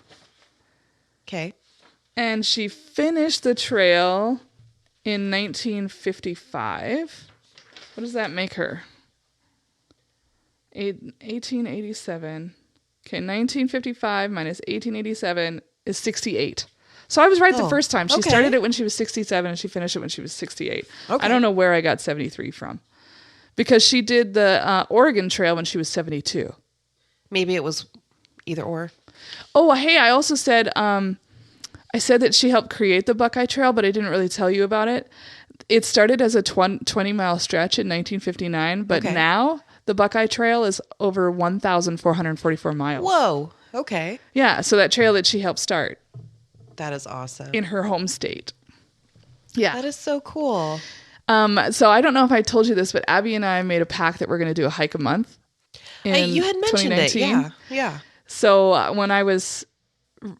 Okay. And she finished the trail in 1955. What does that make her? 1887. Okay, 1955 minus 1887 is 68. So I was right the first time. She started it when she was 67 and she finished it when she was 68. Okay. I don't know where I got 73 from. Because she did the Oregon Trail when she was 72. Maybe it was either or. Oh, hey, I also said... I said that she helped create the Buckeye Trail, but I didn't really tell you about it. It started as a 20-mile stretch in 1959, but now the Buckeye Trail is over 1,444 miles. Whoa. Okay. Yeah, so that trail that she helped start. That is awesome. In her home state. Yeah. That is so cool. So I don't know if I told you this, but Abby and I made a pact that we're going to do a hike a month. You had mentioned it. Yeah. So when I was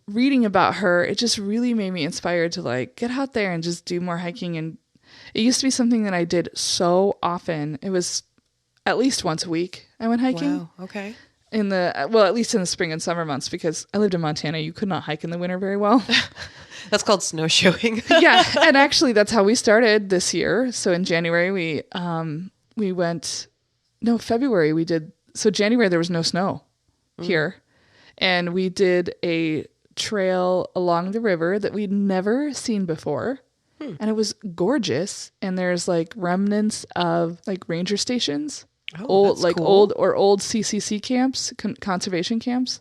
reading about her, it just really made me inspired to like get out there and just do more hiking. And it used to be something that I did so often. It was at least once a week I went hiking. Wow. Okay. At least in the spring and summer months, because I lived in Montana. You could not hike in the winter very well. That's called snowshoeing. Yeah. And actually that's how we started this year. So in January February we did. So January there was no snow here. And we did a trail along the river that we'd never seen before. And it was gorgeous. And there's like remnants of like ranger stations, old CCC camps, conservation camps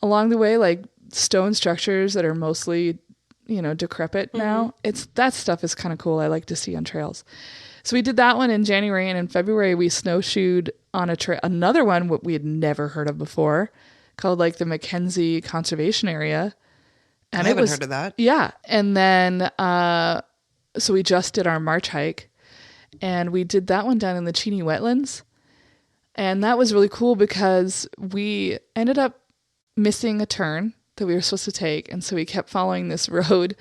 along the way, like stone structures that are mostly, decrepit now. That stuff is kind of cool. I like to see on trails. So we did that one in January, and in February we snowshoed on another one, what we had never heard of before, called like the Mackenzie Conservation Area. And I haven't heard of that. Yeah. And then, so we just did our March hike, and we did that one down in the Cheney wetlands. And that was really cool because we ended up missing a turn that we were supposed to take. And so we kept following this road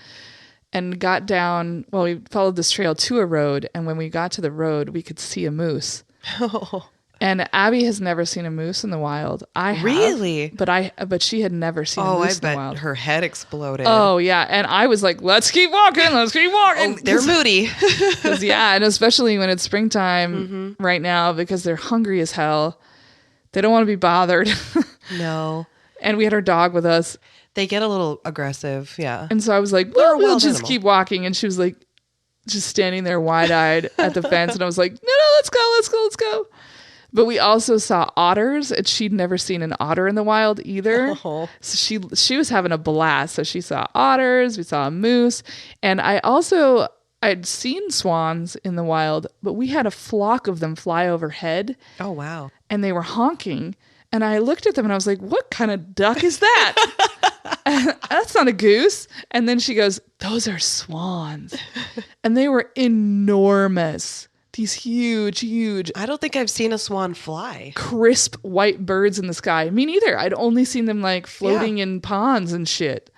and got down, we followed this trail to a road. And when we got to the road, we could see a moose. Oh. And Abby has never seen a moose in the wild. I have. Really? But she had never seen a moose in the wild. Oh, I bet her head exploded. Oh, yeah. And I was like, let's keep walking. Oh, they're moody. Yeah, and especially when it's springtime right now, because they're hungry as hell. They don't want to be bothered. No. And we had our dog with us. They get a little aggressive, yeah. And so I was like, we'll just keep walking. And she was like, just standing there wide-eyed at the fence. And I was like, no, let's go. But we also saw otters, and she'd never seen an otter in the wild either. Oh. So she was having a blast. So she saw otters, we saw a moose, and I'd seen swans in the wild, but we had a flock of them fly overhead. Oh, wow. And they were honking, and I looked at them and I was like, what kind of duck is that? That's not a goose. And then she goes, those are swans. And they were enormous. These huge. I don't think I've seen a swan fly. Crisp white birds in the sky. Me neither. I'd only seen them like floating in ponds and shit.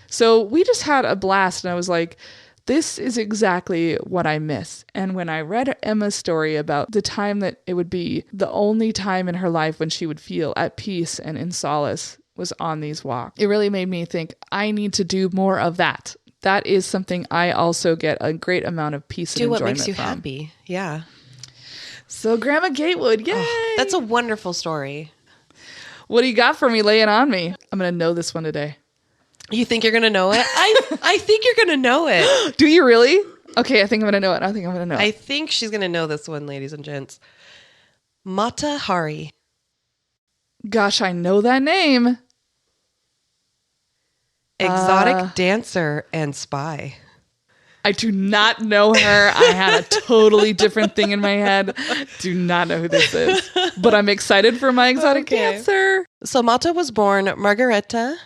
So we just had a blast, and I was like, this is exactly what I miss. And when I read Emma's story about the time that it would be the only time in her life when she would feel at peace and in solace was on these walks. It really made me think I need to do more of that. That is something I also get a great amount of peace and enjoyment from. Do what makes you happy. Yeah. So Grandma Gatewood, yay! Oh, that's a wonderful story. What do you got for me? Lay it on me. I'm going to know this one today. You think you're going to know it? I think you're going to know it. Do you really? Okay, I think I'm going to know it. I think she's going to know this one, ladies and gents. Matahari. Gosh, I know that name. Exotic dancer and spy. I do not know her. I had a totally different thing in my head. Do not know who this is. But I'm excited for my exotic dancer. So Mata was born Margareta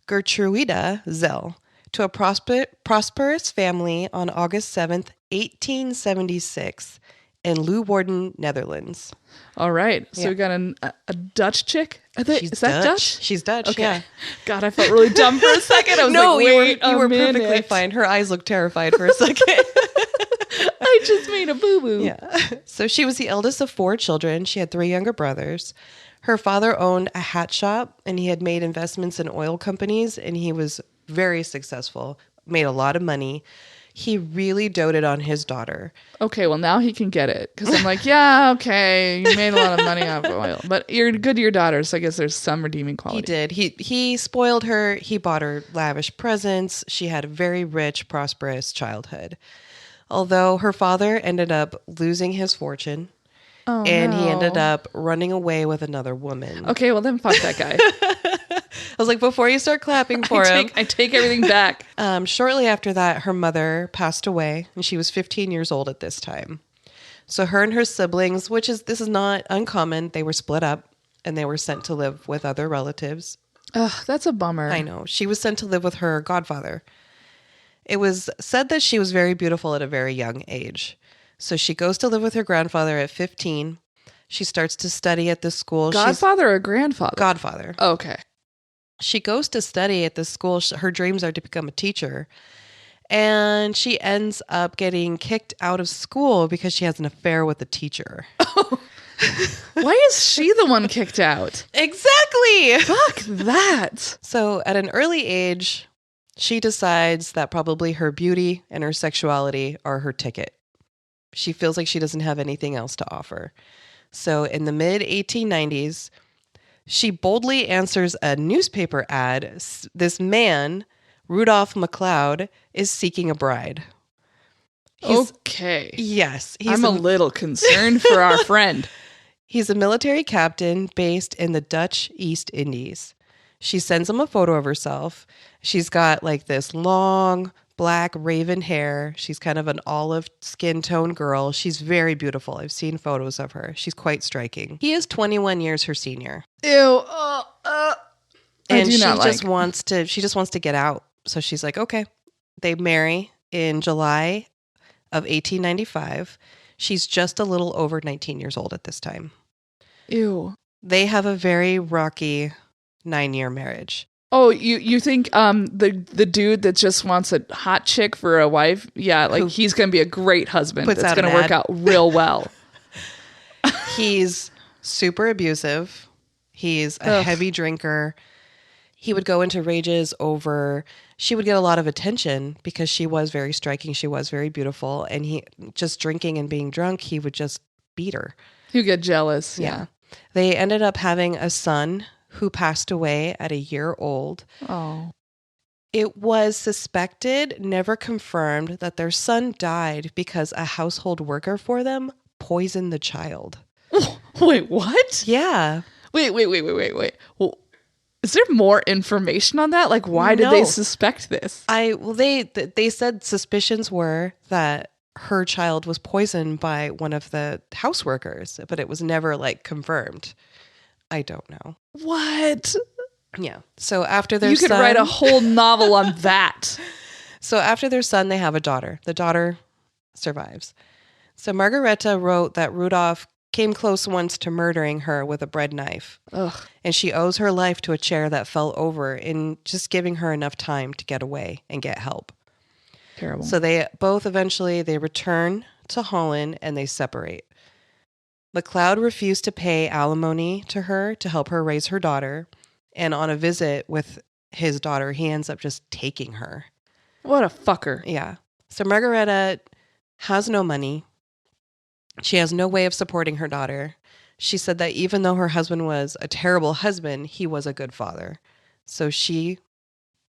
Gertruida Zell to a prosperous family on August 7th, 1876 in Leeuwarden, Netherlands. All right. So we got a Dutch chick. Is that Dutch? She's Dutch, okay. Yeah. God, I felt really dumb for a second. I was no, like, you were perfectly fine. Her eyes looked terrified for a second. I just made a boo-boo. Yeah. So she was the eldest of 4 children. She had 3 younger brothers. Her father owned a hat shop, and he had made investments in oil companies, and he was very successful, made a lot of money. He really doted on his daughter. Okay, well, now he can get it. Because I'm like, yeah, okay, you made a lot of money off of oil. But you're good to your daughter, so I guess there's some redeeming quality. He did. He spoiled her. He bought her lavish presents. She had a very rich, prosperous childhood. Although her father ended up losing his fortune. Oh, and he ended up running away with another woman. Okay, well then fuck that guy. I was like, before you start clapping for him. I take everything back. Shortly after that, her mother passed away, and she was 15 years old at this time. So her and her siblings, this is not uncommon, they were split up, and they were sent to live with other relatives. Ugh, that's a bummer. I know. She was sent to live with her godfather. It was said that she was very beautiful at a very young age. So she goes to live with her grandfather at 15. She starts to study at this school. Godfather or grandfather? Godfather. Okay. She goes to study at this school. Her dreams are to become a teacher. And she ends up getting kicked out of school because she has an affair with the teacher. Oh. Why is she the one kicked out? Exactly. Fuck that. So at an early age, she decides that probably her beauty and her sexuality are her ticket. She feels like she doesn't have anything else to offer. So in the mid-1890s, she boldly answers a newspaper ad. This man, Rudolph McLeod, is seeking a bride. Okay. Yes. I'm a little concerned for our friend. He's a military captain based in the Dutch East Indies. She sends him a photo of herself. She's got like this long black raven hair. She's kind of an olive skin tone girl. She's very beautiful. I've seen photos of her. She's quite striking. He is 21 years her senior. Ew. And she just wants to get out. So she's like, okay. They marry in July of 1895. She's just a little over 19 years old at this time. Ew. They have a very rocky 9-year marriage. Oh, you think the dude that just wants a hot chick for a wife, yeah, like he's going to be a great husband. That's going to work out real well. He's super abusive. He's a heavy drinker. He would go into rages over, she would get a lot of attention because she was very striking. She was very beautiful. And he just drinking and being drunk, he would just beat her. You get jealous. Yeah. They ended up having a son who passed away at a year old. Oh. It was suspected, never confirmed, that their son died because a household worker for them poisoned the child. Wait, what? Yeah. Wait. Well, is there more information on that? Like, why did they suspect this? They said suspicions were that her child was poisoned by one of the house workers, but it was never like confirmed. I don't know. What? Yeah. So after their son... You could write a whole novel on that. So after their son, they have a daughter. The daughter survives. So Margareta wrote that Rudolph came close once to murdering her with a bread knife. Ugh. And she owes her life to a chair that fell over in just giving her enough time to get away and get help. Terrible. So they both eventually, they return to Holland and they separate. McLeod refused to pay alimony to her to help her raise her daughter. And on a visit with his daughter, he ends up just taking her. What a fucker. Yeah. So Margareta has no money. She has no way of supporting her daughter. She said that even though her husband was a terrible husband, he was a good father. So she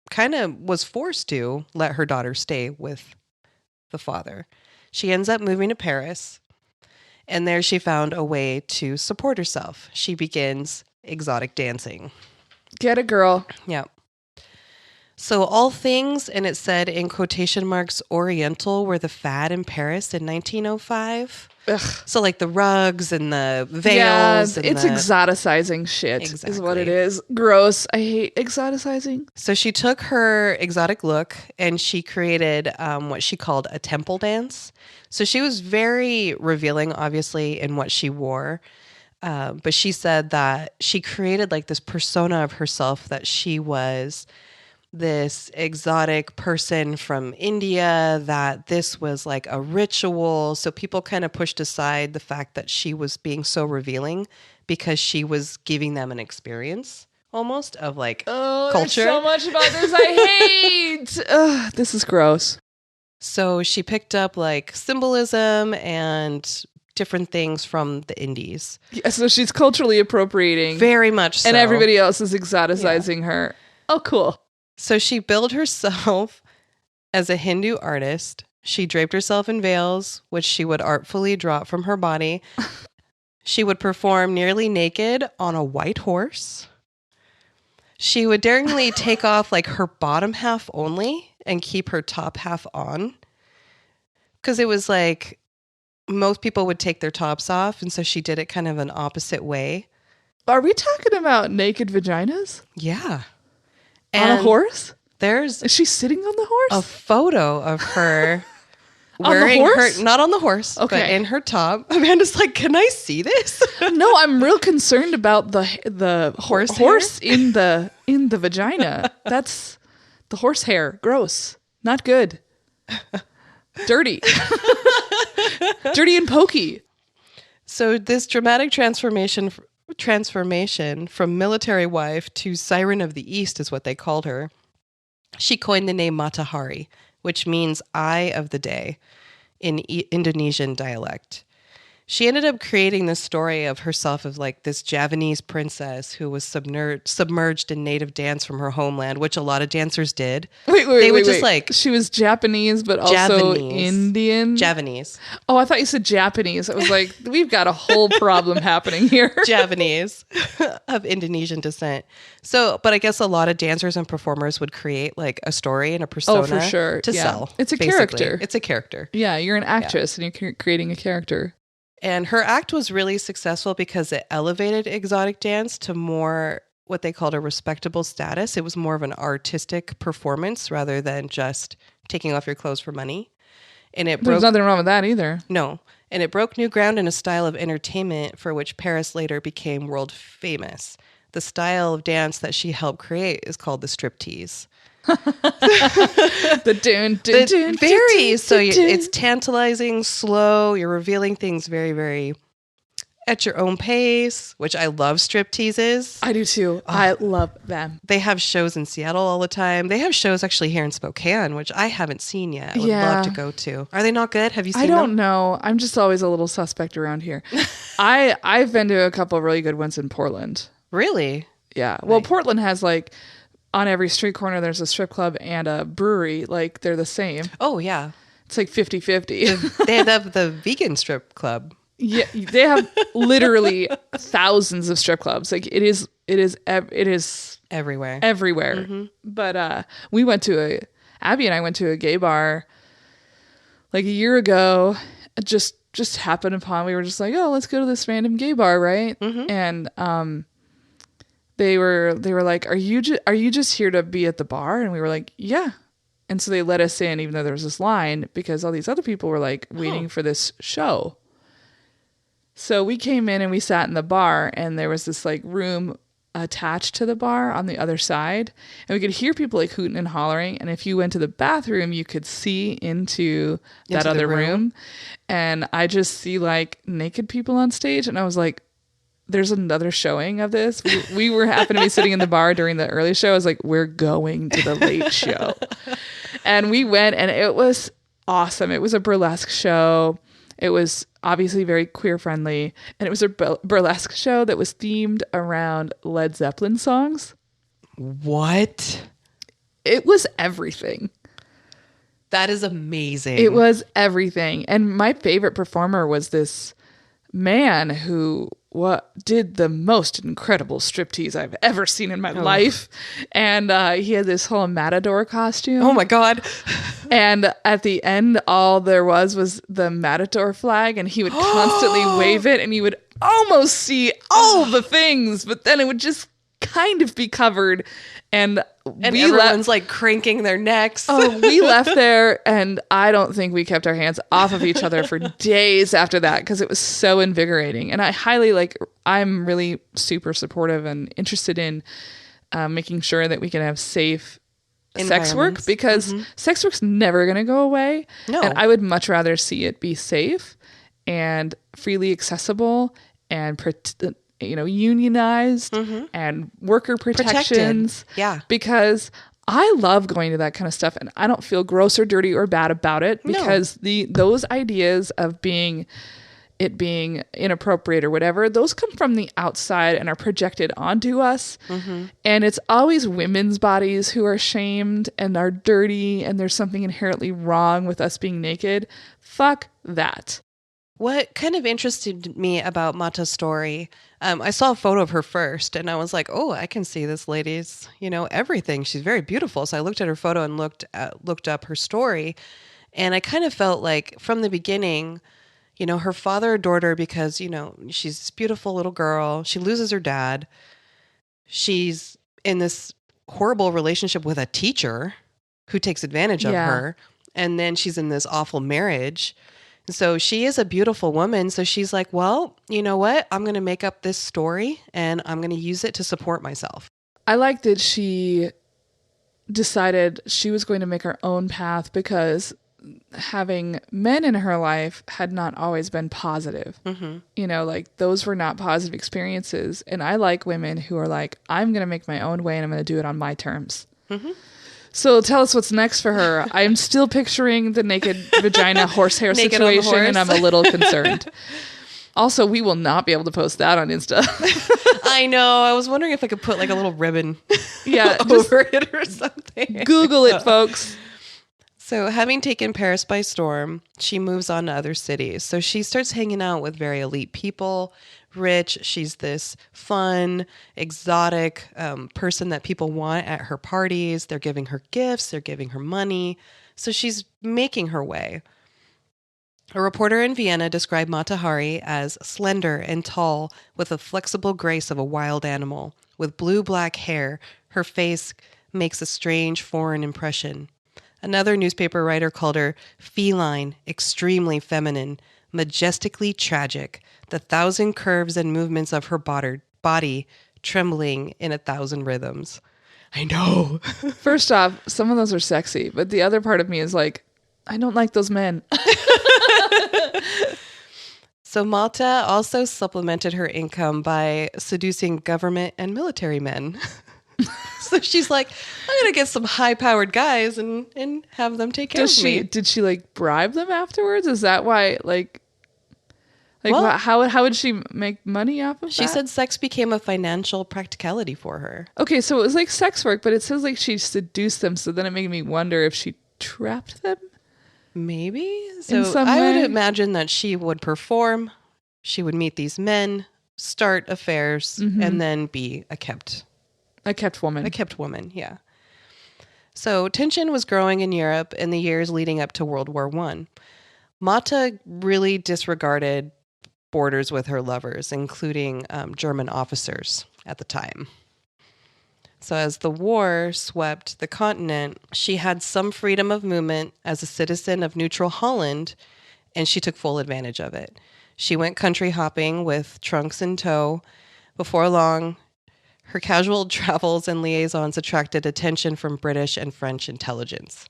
kind of was forced to let her daughter stay with the father. She ends up moving to Paris, and there she found a way to support herself. She begins exotic dancing. Get a girl. Yeah. So all things, and it said in quotation marks, Oriental were the fad in Paris in 1905. Ugh. So like the rugs and the veils. Yeah, and it's exoticizing shit is what it Exactly. is. Gross. I hate exoticizing. So she took her exotic look and she created what she called a temple dance. So she was very revealing, obviously, in what she wore. But she said that she created like this persona of herself, that she was this exotic person from India, that this was like a ritual. So people kind of pushed aside the fact that she was being so revealing because she was giving them an experience almost of like culture. There's so much about this I hate. Ugh, this is gross. So she picked up like symbolism and different things from the Indies. Yeah, so she's culturally appropriating. Very much so. And everybody else is exoticizing her. Oh, cool. So she billed herself as a Hindu artist. She draped herself in veils, which she would artfully drop from her body. She would perform nearly naked on a white horse. She would daringly take off like her bottom half only and keep her top half on. Because it was like most people would take their tops off. And so she did it kind of an opposite way. Are we talking about naked vaginas? Yeah. On a horse? There's Is she sitting on the horse? a photo of her On the wearing horse? her, not on the horse, but Okay. in her top. Amanda's like, can I see this? No, I'm real concerned about the Horse in the vagina. That's the horse hair. Gross. Not good. Dirty. Dirty and pokey. So this dramatic transformation from military wife to siren of the East is what they called her. She coined the name Matahari, which means eye of the day in Indonesian dialect. She ended up creating this story of herself as like this Javanese princess who was submerged in native dance from her homeland, which a lot of dancers did. They would just like she was Japanese, but also Javanese. Indian. Javanese. Oh, I thought you said Japanese. I was like, we've got a whole problem happening here. Javanese of Indonesian descent. So, but I guess a lot of dancers and performers would create like a story and a persona for sure. to Yeah. sell. It's a basically. character. It's a character. Yeah, you're an actress and you're creating a character. And her act was really successful because it elevated exotic dance to more what they called a respectable status. It was more of an artistic performance rather than just taking off your clothes for money. And it There's nothing wrong with that either. No. And it broke new ground in a style of entertainment for which Paris later became world famous. The style of dance that she helped create is called the striptease. It's tantalizing, slow. You're revealing things very, very at your own pace, which I love stripteases. I do too. I love them. They have shows in Seattle all the time. They have shows actually here in Spokane, which I haven't seen yet. I would love to go to. Are they not good? Have you seen them? I don't know. I'm just always a little suspect around here. I've been to a couple of really good ones in Portland. Really? Yeah. Well, Portland has like on every street corner there's a strip club and a brewery. Like they're the same. Oh, yeah. It's like 50-50. They have the vegan strip club. Yeah, they have literally thousands of strip clubs. Like it is Everywhere. everywhere. But Abby and I went to a gay bar like a year ago. Just happened upon. We were just like, oh, let's go to this random gay bar, right? And they were like, are you just here to be at the bar? And we were like, yeah. And so they let us in, even though there was this line, because all these other people were like waiting for this show. So we came in and we sat in the bar, and there was this like room attached to the bar on the other side, and we could hear people like hooting and hollering. And if you went to the bathroom, you could see into that other room. And I just see like naked people on stage, and I was like, there's another showing of this. We were happened to be sitting in the bar during the early show. I was like, we're going to the late show. And we went, and it was awesome. It was a burlesque show. It was obviously very queer friendly. And it was a burlesque show that was themed around Led Zeppelin songs. What? It was everything. That is amazing. It was everything. And my favorite performer was this man who did the most incredible striptease I've ever seen in my life. And he had this whole matador costume. Oh my God. And at the end, all there was the matador flag, and he would constantly wave it, and you would almost see all the things, but then it would just kind of be covered. And everyone's like cranking their necks. We left there, and I don't think we kept our hands off of each other for days after that, because it was so invigorating. And I highly I'm really super supportive and interested in making sure that we can have safe sex work, because sex work's never going to go away. No. And I would much rather see it be safe and freely accessible and unionized and worker protections. Protected. Yeah. Because I love going to that kind of stuff, and I don't feel gross or dirty or bad about it, because those ideas of being inappropriate or whatever, those come from the outside and are projected onto us. And it's always women's bodies who are shamed and are dirty, and there's something inherently wrong with us being naked. Fuck that. What kind of interested me about Mata's story, I saw a photo of her first, and I was like, oh, I can see this lady's, everything. She's very beautiful. So I looked at her photo and looked up her story. And I kind of felt like from the beginning, her father adored her because, she's this beautiful little girl. She loses her dad. She's in this horrible relationship with a teacher who takes advantage of her. And then she's in this awful marriage. So she is a beautiful woman. So she's like, well, you know what? I'm going to make up this story, and I'm going to use it to support myself. I like that she decided she was going to make her own path, because having men in her life had not always been positive. Those were not positive experiences. And I like women who are like, I'm going to make my own way, and I'm going to do it on my terms. So tell us what's next for her. I'm still picturing the naked vagina horsehair situation, and I'm a little concerned. Also, we will not be able to post that on Insta. I know. I was wondering if I could put like a little ribbon over it or something. Google it, folks. So having taken Paris by storm, she moves on to other cities. So she starts hanging out with very elite people, rich. She's this fun, exotic person that people want at her parties. They're giving her gifts. They're giving her money. So she's making her way. A reporter in Vienna described Matahari as slender and tall, with a flexible grace of a wild animal. With blue-black hair, her face makes a strange foreign impression. Another newspaper writer called her feline, extremely feminine, majestically tragic, the 1,000 curves and movements of her body trembling in 1,000 rhythms. I know. First off, some of those are sexy, but the other part of me is like, I don't like those men. So Malta also supplemented her income by seducing government and military men. So she's like, I'm going to get some high-powered guys and have them take care of me. Did she bribe them afterwards? Is that why how would she make money off of that? She said sex became a financial practicality for her. Okay, so it was like sex work, but it says like she seduced them, so then it made me wonder if she trapped them? Maybe. So I would imagine that she would perform, she would meet these men, start affairs, and then be a kept woman. A kept woman, yeah. So tension was growing in Europe in the years leading up to World War I. Mata really disregarded borders with her lovers, including German officers at the time. So as the war swept the continent, she had some freedom of movement as a citizen of neutral Holland, and she took full advantage of it. She went country hopping with trunks in tow. Before long, her casual travels and liaisons attracted attention from British and French intelligence,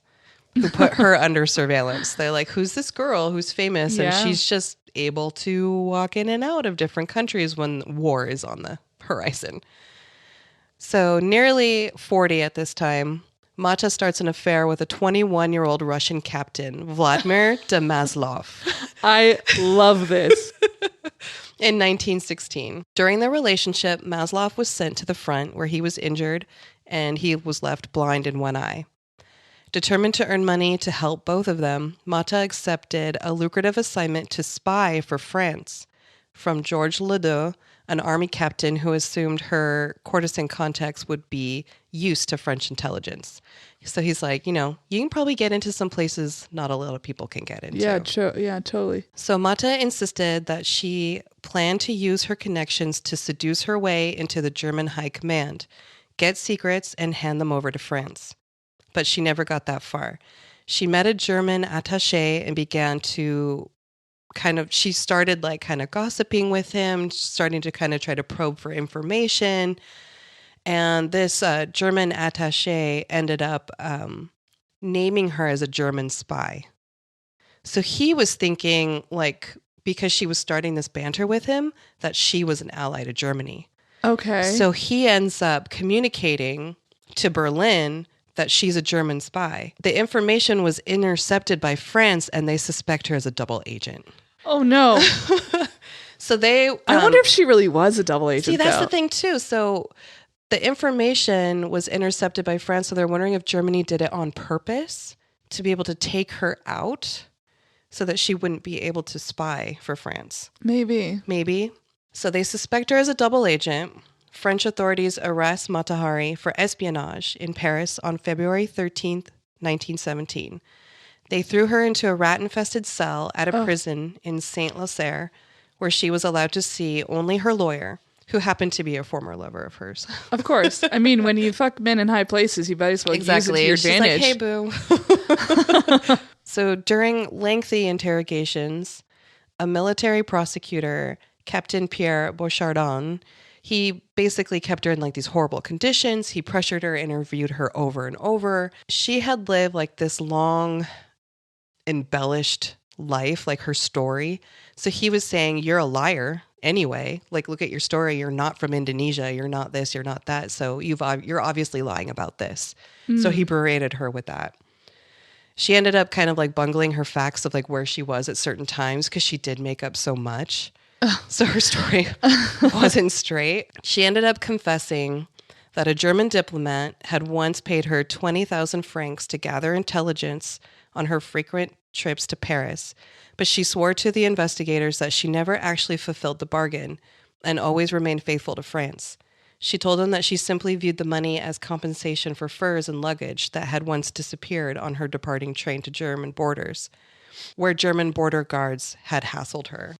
who put her under surveillance. They're like, who's this girl who's famous? And she's just able to walk in and out of different countries when war is on the horizon. So nearly 40 at this time, Mata starts an affair with a 21-year-old Russian captain, Vladimir Damazlov. I love this. In 1916. During their relationship, Maslov was sent to the front where he was injured and he was left blind in one eye. Determined to earn money to help both of them, Mata accepted a lucrative assignment to spy for France from Georges Ledoux, an army captain who assumed her courtesan contacts would be used to French intelligence. So he's like, you can probably get into some places not a lot of people can get into. Yeah, totally. So Mata insisted that she planned to use her connections to seduce her way into the German High Command, get secrets, and hand them over to France. But she never got that far. She met a German attaché and began to she started gossiping with him, starting to kind of try to probe for information. And this German attaché ended up naming her as a German spy. So he was thinking, because she was starting this banter with him, that she was an ally to Germany. Okay. So he ends up communicating to Berlin that she's a German spy. The information was intercepted by France, and they suspect her as a double agent. Oh, no. So they... I wonder if she really was a double agent, See, that's the thing, too. So the information was intercepted by France, so they're wondering if Germany did it on purpose to be able to take her out so that she wouldn't be able to spy for France. Maybe. So they suspect her as a double agent. French authorities arrest Matahari for espionage in Paris on February 13th, 1917. They threw her into a rat-infested cell at a prison in Saint-Lazare, where she was allowed to see only her lawyer, who happened to be a former lover of hers. Of course. I mean, when you fuck men in high places, you might as well use it to your advantage. She's like, hey, boo. So during lengthy interrogations, a military prosecutor, Captain Pierre Bouchardon, he basically kept her in these horrible conditions. He pressured her, interviewed her over and over. She had lived this long, embellished life, her story. So he was saying, you're a liar anyway. Look at your story. You're not from Indonesia. You're not this. You're not that. So you're obviously lying about this. So he berated her with that. She ended up kind of bungling her facts of where she was at certain times because she did make up so much. So her story wasn't straight. She ended up confessing that a German diplomat had once paid her 20,000 francs to gather intelligence on her frequent trips to Paris, but she swore to the investigators that she never actually fulfilled the bargain and always remained faithful to France. She told them that she simply viewed the money as compensation for furs and luggage that had once disappeared on her departing train to German borders, where German border guards had hassled her.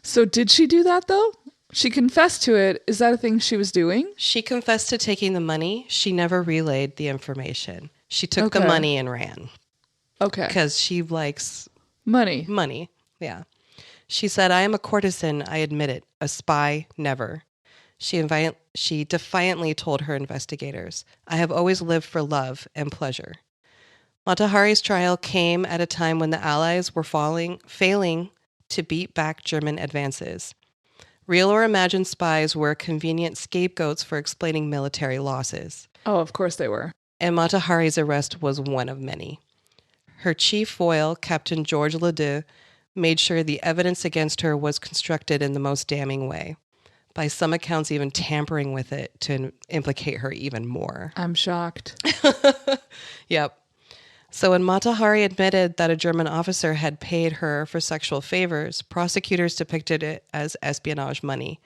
So did she do that, though? She confessed to it. Is that a thing she was doing? She confessed to taking the money. She never relayed the information. She took the money and ran. Okay. Because she likes... Money. Yeah. She said, I am a courtesan, I admit it. A spy, never. She defiantly told her investigators, I have always lived for love and pleasure. Matahari's trial came at a time when the Allies were failing to beat back German advances. Real or imagined spies were convenient scapegoats for explaining military losses. Oh, of course they were. And Matahari's arrest was one of many. Her chief foil, Captain Georges Ledoux, made sure the evidence against her was constructed in the most damning way, by some accounts even tampering with it to implicate her even more. I'm shocked. Yep. So when Matahari admitted that a German officer had paid her for sexual favors, prosecutors depicted it as espionage money.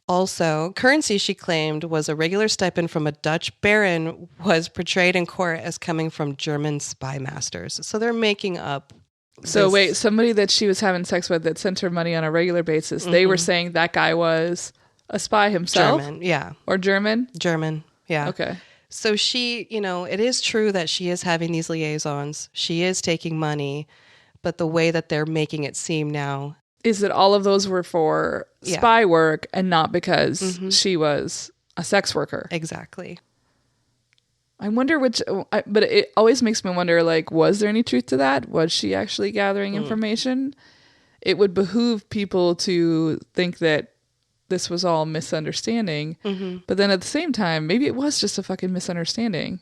Also, currency she claimed was a regular stipend from a Dutch baron was portrayed in court as coming from German spy masters. So they're making up. So wait, somebody that she was having sex with that sent her money on a regular basis, they were saying that guy was a spy himself? German, yeah. Or German? German, yeah. Okay. So she, it is true that she is having these liaisons. She is taking money, but the way that they're making it seem now is that all of those were for spy work and not because she was a sex worker. Exactly. I wonder but it always makes me wonder, was there any truth to that? Was she actually gathering information? it would behoove people to think that this was all misunderstanding. But then at the same time, maybe it was just a fucking misunderstanding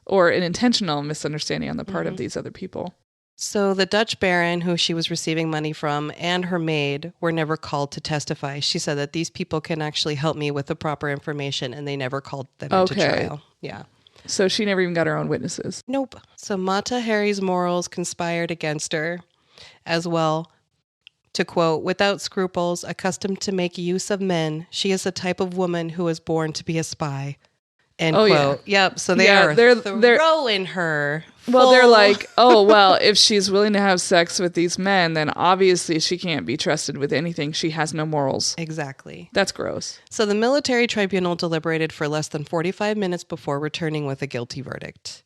or an intentional misunderstanding on the part of these other people. So the Dutch baron who she was receiving money from and her maid were never called to testify. She said that these people can actually help me with the proper information, and they never called them into trial. Yeah. So she never even got her own witnesses. Nope. So Matahari's morals conspired against her as well. To quote, "Without scruples, accustomed to make use of men, she is the type of woman who was born to be a spy." End quote. Yeah. Yep. So they're throwing her. Well, they're like, oh, well, if she's willing to have sex with these men, then obviously she can't be trusted with anything. She has no morals. Exactly. That's gross. So the military tribunal deliberated for less than 45 minutes before returning with a guilty verdict.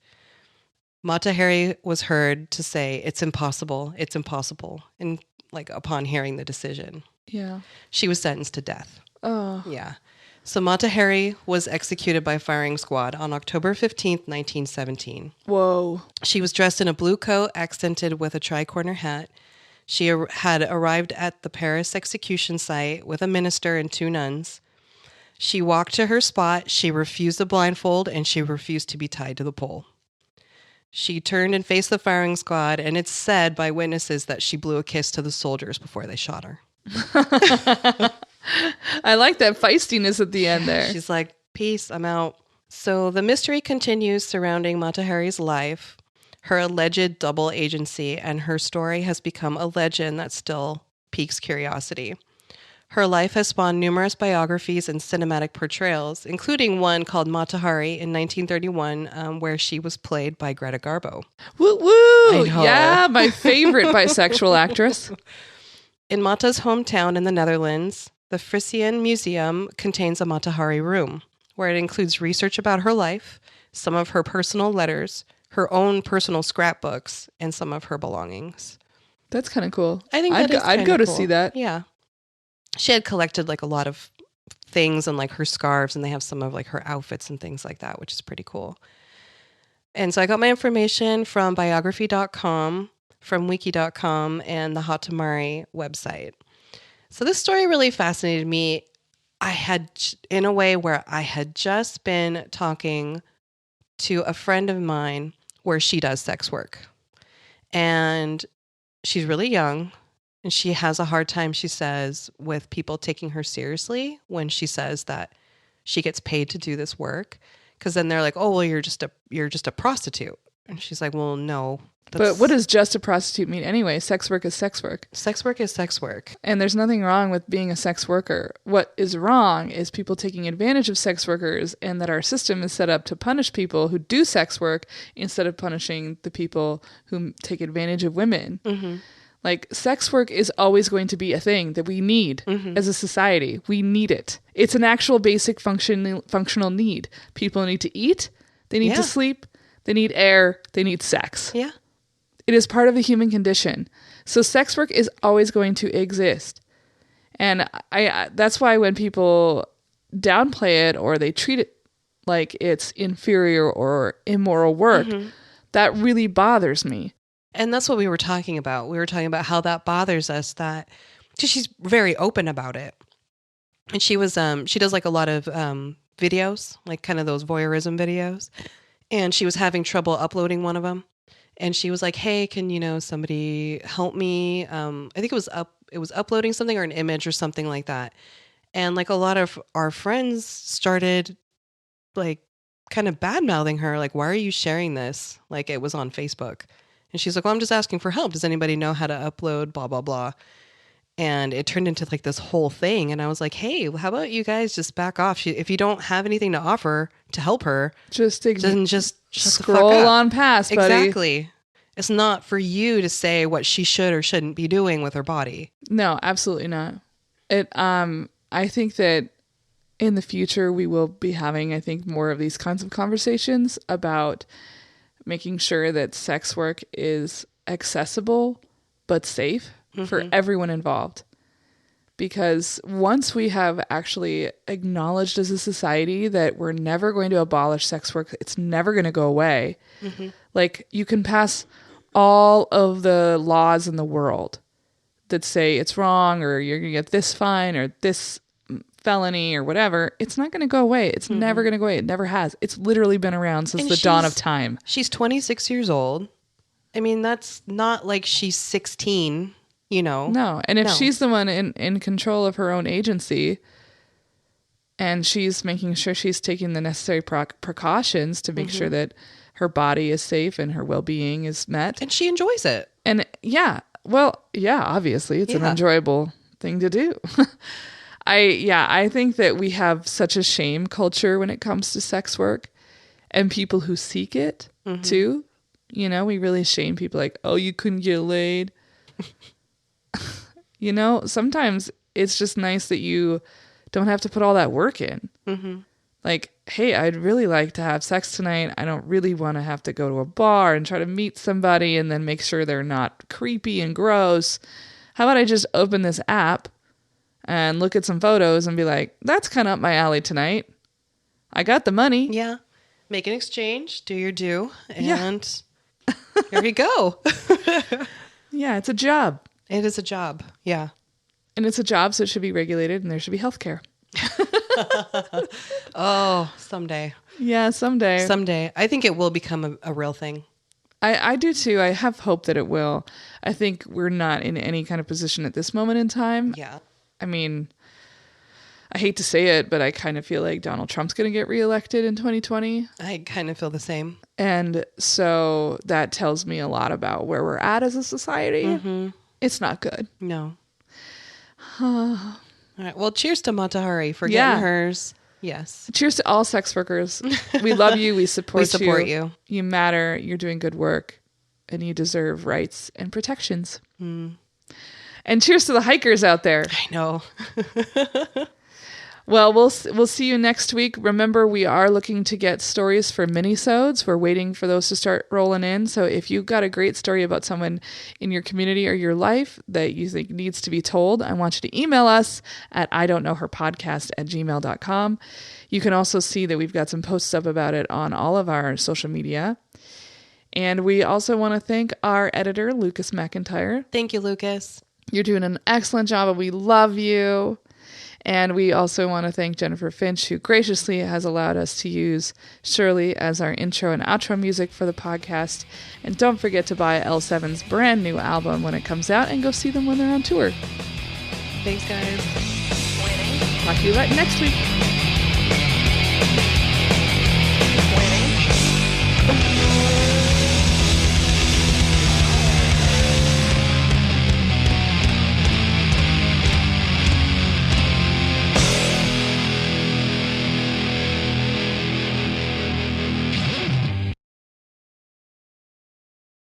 Matahari was heard to say, "It's impossible. It's impossible." And like upon hearing the decision. Yeah. She was sentenced to death. Oh. Yeah. So Matahari was executed by firing squad on October 15th, 1917. Whoa. She was dressed in a blue coat accented with a tri-corner hat. She had arrived at the Paris execution site with a minister and 2 nuns. She walked to her spot. She refused the blindfold, and she refused to be tied to the pole. She turned and faced the firing squad, and it's said by witnesses that she blew a kiss to the soldiers before they shot her. I like that feistiness at the end there. She's like, "Peace, I'm out." So the mystery continues surrounding Matahari's life, her alleged double agency, and her story has become a legend that still piques curiosity. Her life has spawned numerous biographies and cinematic portrayals, including one called Matahari in 1931, where she was played by Greta Garbo. Woo woo! Yeah, my favorite bisexual actress. In Mata's hometown in the Netherlands, the Frisian Museum contains a Matahari room, where it includes research about her life, some of her personal letters, her own personal scrapbooks, and some of her belongings. That's kind of cool. I think I'd go to see that. Yeah. She had collected like a lot of things and like her scarves, and they have some of like her outfits and things like that, which is pretty cool. And so I got my information from biography.com, from wiki.com, and the Hatamari website. So this story really fascinated me. I had, in a way where I had just been talking to a friend of mine where she does sex work. And she's really young. And she has a hard time, she says, with people taking her seriously when she says that she gets paid to do this work. Because then they're like, "Oh, well, you're just a prostitute." And she's like, "Well, no." But what does just a prostitute mean anyway? Sex work is sex work. Sex work is sex work. And there's nothing wrong with being a sex worker. What is wrong is people taking advantage of sex workers, and that our system is set up to punish people who do sex work instead of punishing the people who take advantage of women. Mm-hmm. Like, sex work is always going to be a thing that we need as a society. We need it. It's an actual basic functional need. People need to eat. They need to sleep. They need air. They need sex. Yeah. It is part of the human condition. So sex work is always going to exist. And I that's why when people downplay it or they treat it like it's inferior or immoral work, that really bothers me. And that's what we were talking about. We were talking about how that bothers us, that because she's very open about it. And she does like a lot of videos, like kind of those voyeurism videos. And she was having trouble uploading one of them. And she was like, "Hey, can somebody help me?" I think it was uploading something or an image or something like that. And like a lot of our friends started like kind of bad mouthing her, like, "Why are you sharing this?" Like it was on Facebook. And she's like, "Well, I'm just asking for help. Does anybody know how to upload blah, blah, blah?" And it turned into like this whole thing. And I was like, "Hey, how about you guys just back off? If you don't have anything to offer to help her, just scroll on past, buddy." Exactly. It's not for you to say what she should or shouldn't be doing with her body. No, absolutely not. I think that in the future we will be having, I think, more of these kinds of conversations about making sure that sex work is accessible but safe for everyone involved. Because once we have actually acknowledged as a society that we're never going to abolish sex work, it's never going to go away. Like, you can pass all of the laws in the world that say it's wrong or you're going to get this fine or this felony or whatever, it's not going to go away. It's never going to go away. It never has. It's literally been around since the dawn of time. She's 26 years old. I mean, that's not like she's 16, you know. No. And if she's the one in control of her own agency and she's making sure she's taking the necessary precautions to make sure that her body is safe and her well-being is met. And she enjoys it. And obviously it's an enjoyable thing to do. I think that we have such a shame culture when it comes to sex work and people who seek it too. You know, we really shame people like, oh, you couldn't get laid. You know, sometimes it's just nice that you don't have to put all that work in. Like, hey, I'd really like to have sex tonight. I don't really want to have to go to a bar and try to meet somebody and then make sure they're not creepy and gross. How about I just open this app and look at some photos and be like, that's kind of up my alley tonight. I got the money. Yeah. Make an exchange, do your due, and here you go. Yeah, it's a job. It is a job. Yeah. And it's a job, so it should be regulated and there should be healthcare. Oh, someday. Yeah, someday. Someday. I think it will become a real thing. I do too. I have hope that it will. I think we're not in any kind of position at this moment in time. Yeah. I mean, I hate to say it, but I kind of feel like Donald Trump's going to get reelected in 2020. I kind of feel the same. And so that tells me a lot about where we're at as a society. It's not good. No. All right. Well, cheers to Matahari for getting hers. Yes. Cheers to all sex workers. We love you. We support you. We support you. You matter. You're doing good work. And you deserve rights and protections. And cheers to the hikers out there. I know. Well, we'll see you next week. Remember, we are looking to get stories for mini-sodes. We're waiting for those to start rolling in. So if you've got a great story about someone in your community or your life that you think needs to be told, I want you to email us at idon'tknowherpodcast@gmail.com. You can also see that we've got some posts up about it on all of our social media. And we also want to thank our editor, Lucas McIntyre. Thank you, Lucas. You're doing an excellent job, and we love you. And we also want to thank Jennifer Finch, who graciously has allowed us to use Shirley as our intro and outro music for the podcast. And don't forget to buy L7's brand new album when it comes out and go see them when they're on tour. Thanks, guys. Talk to you next week.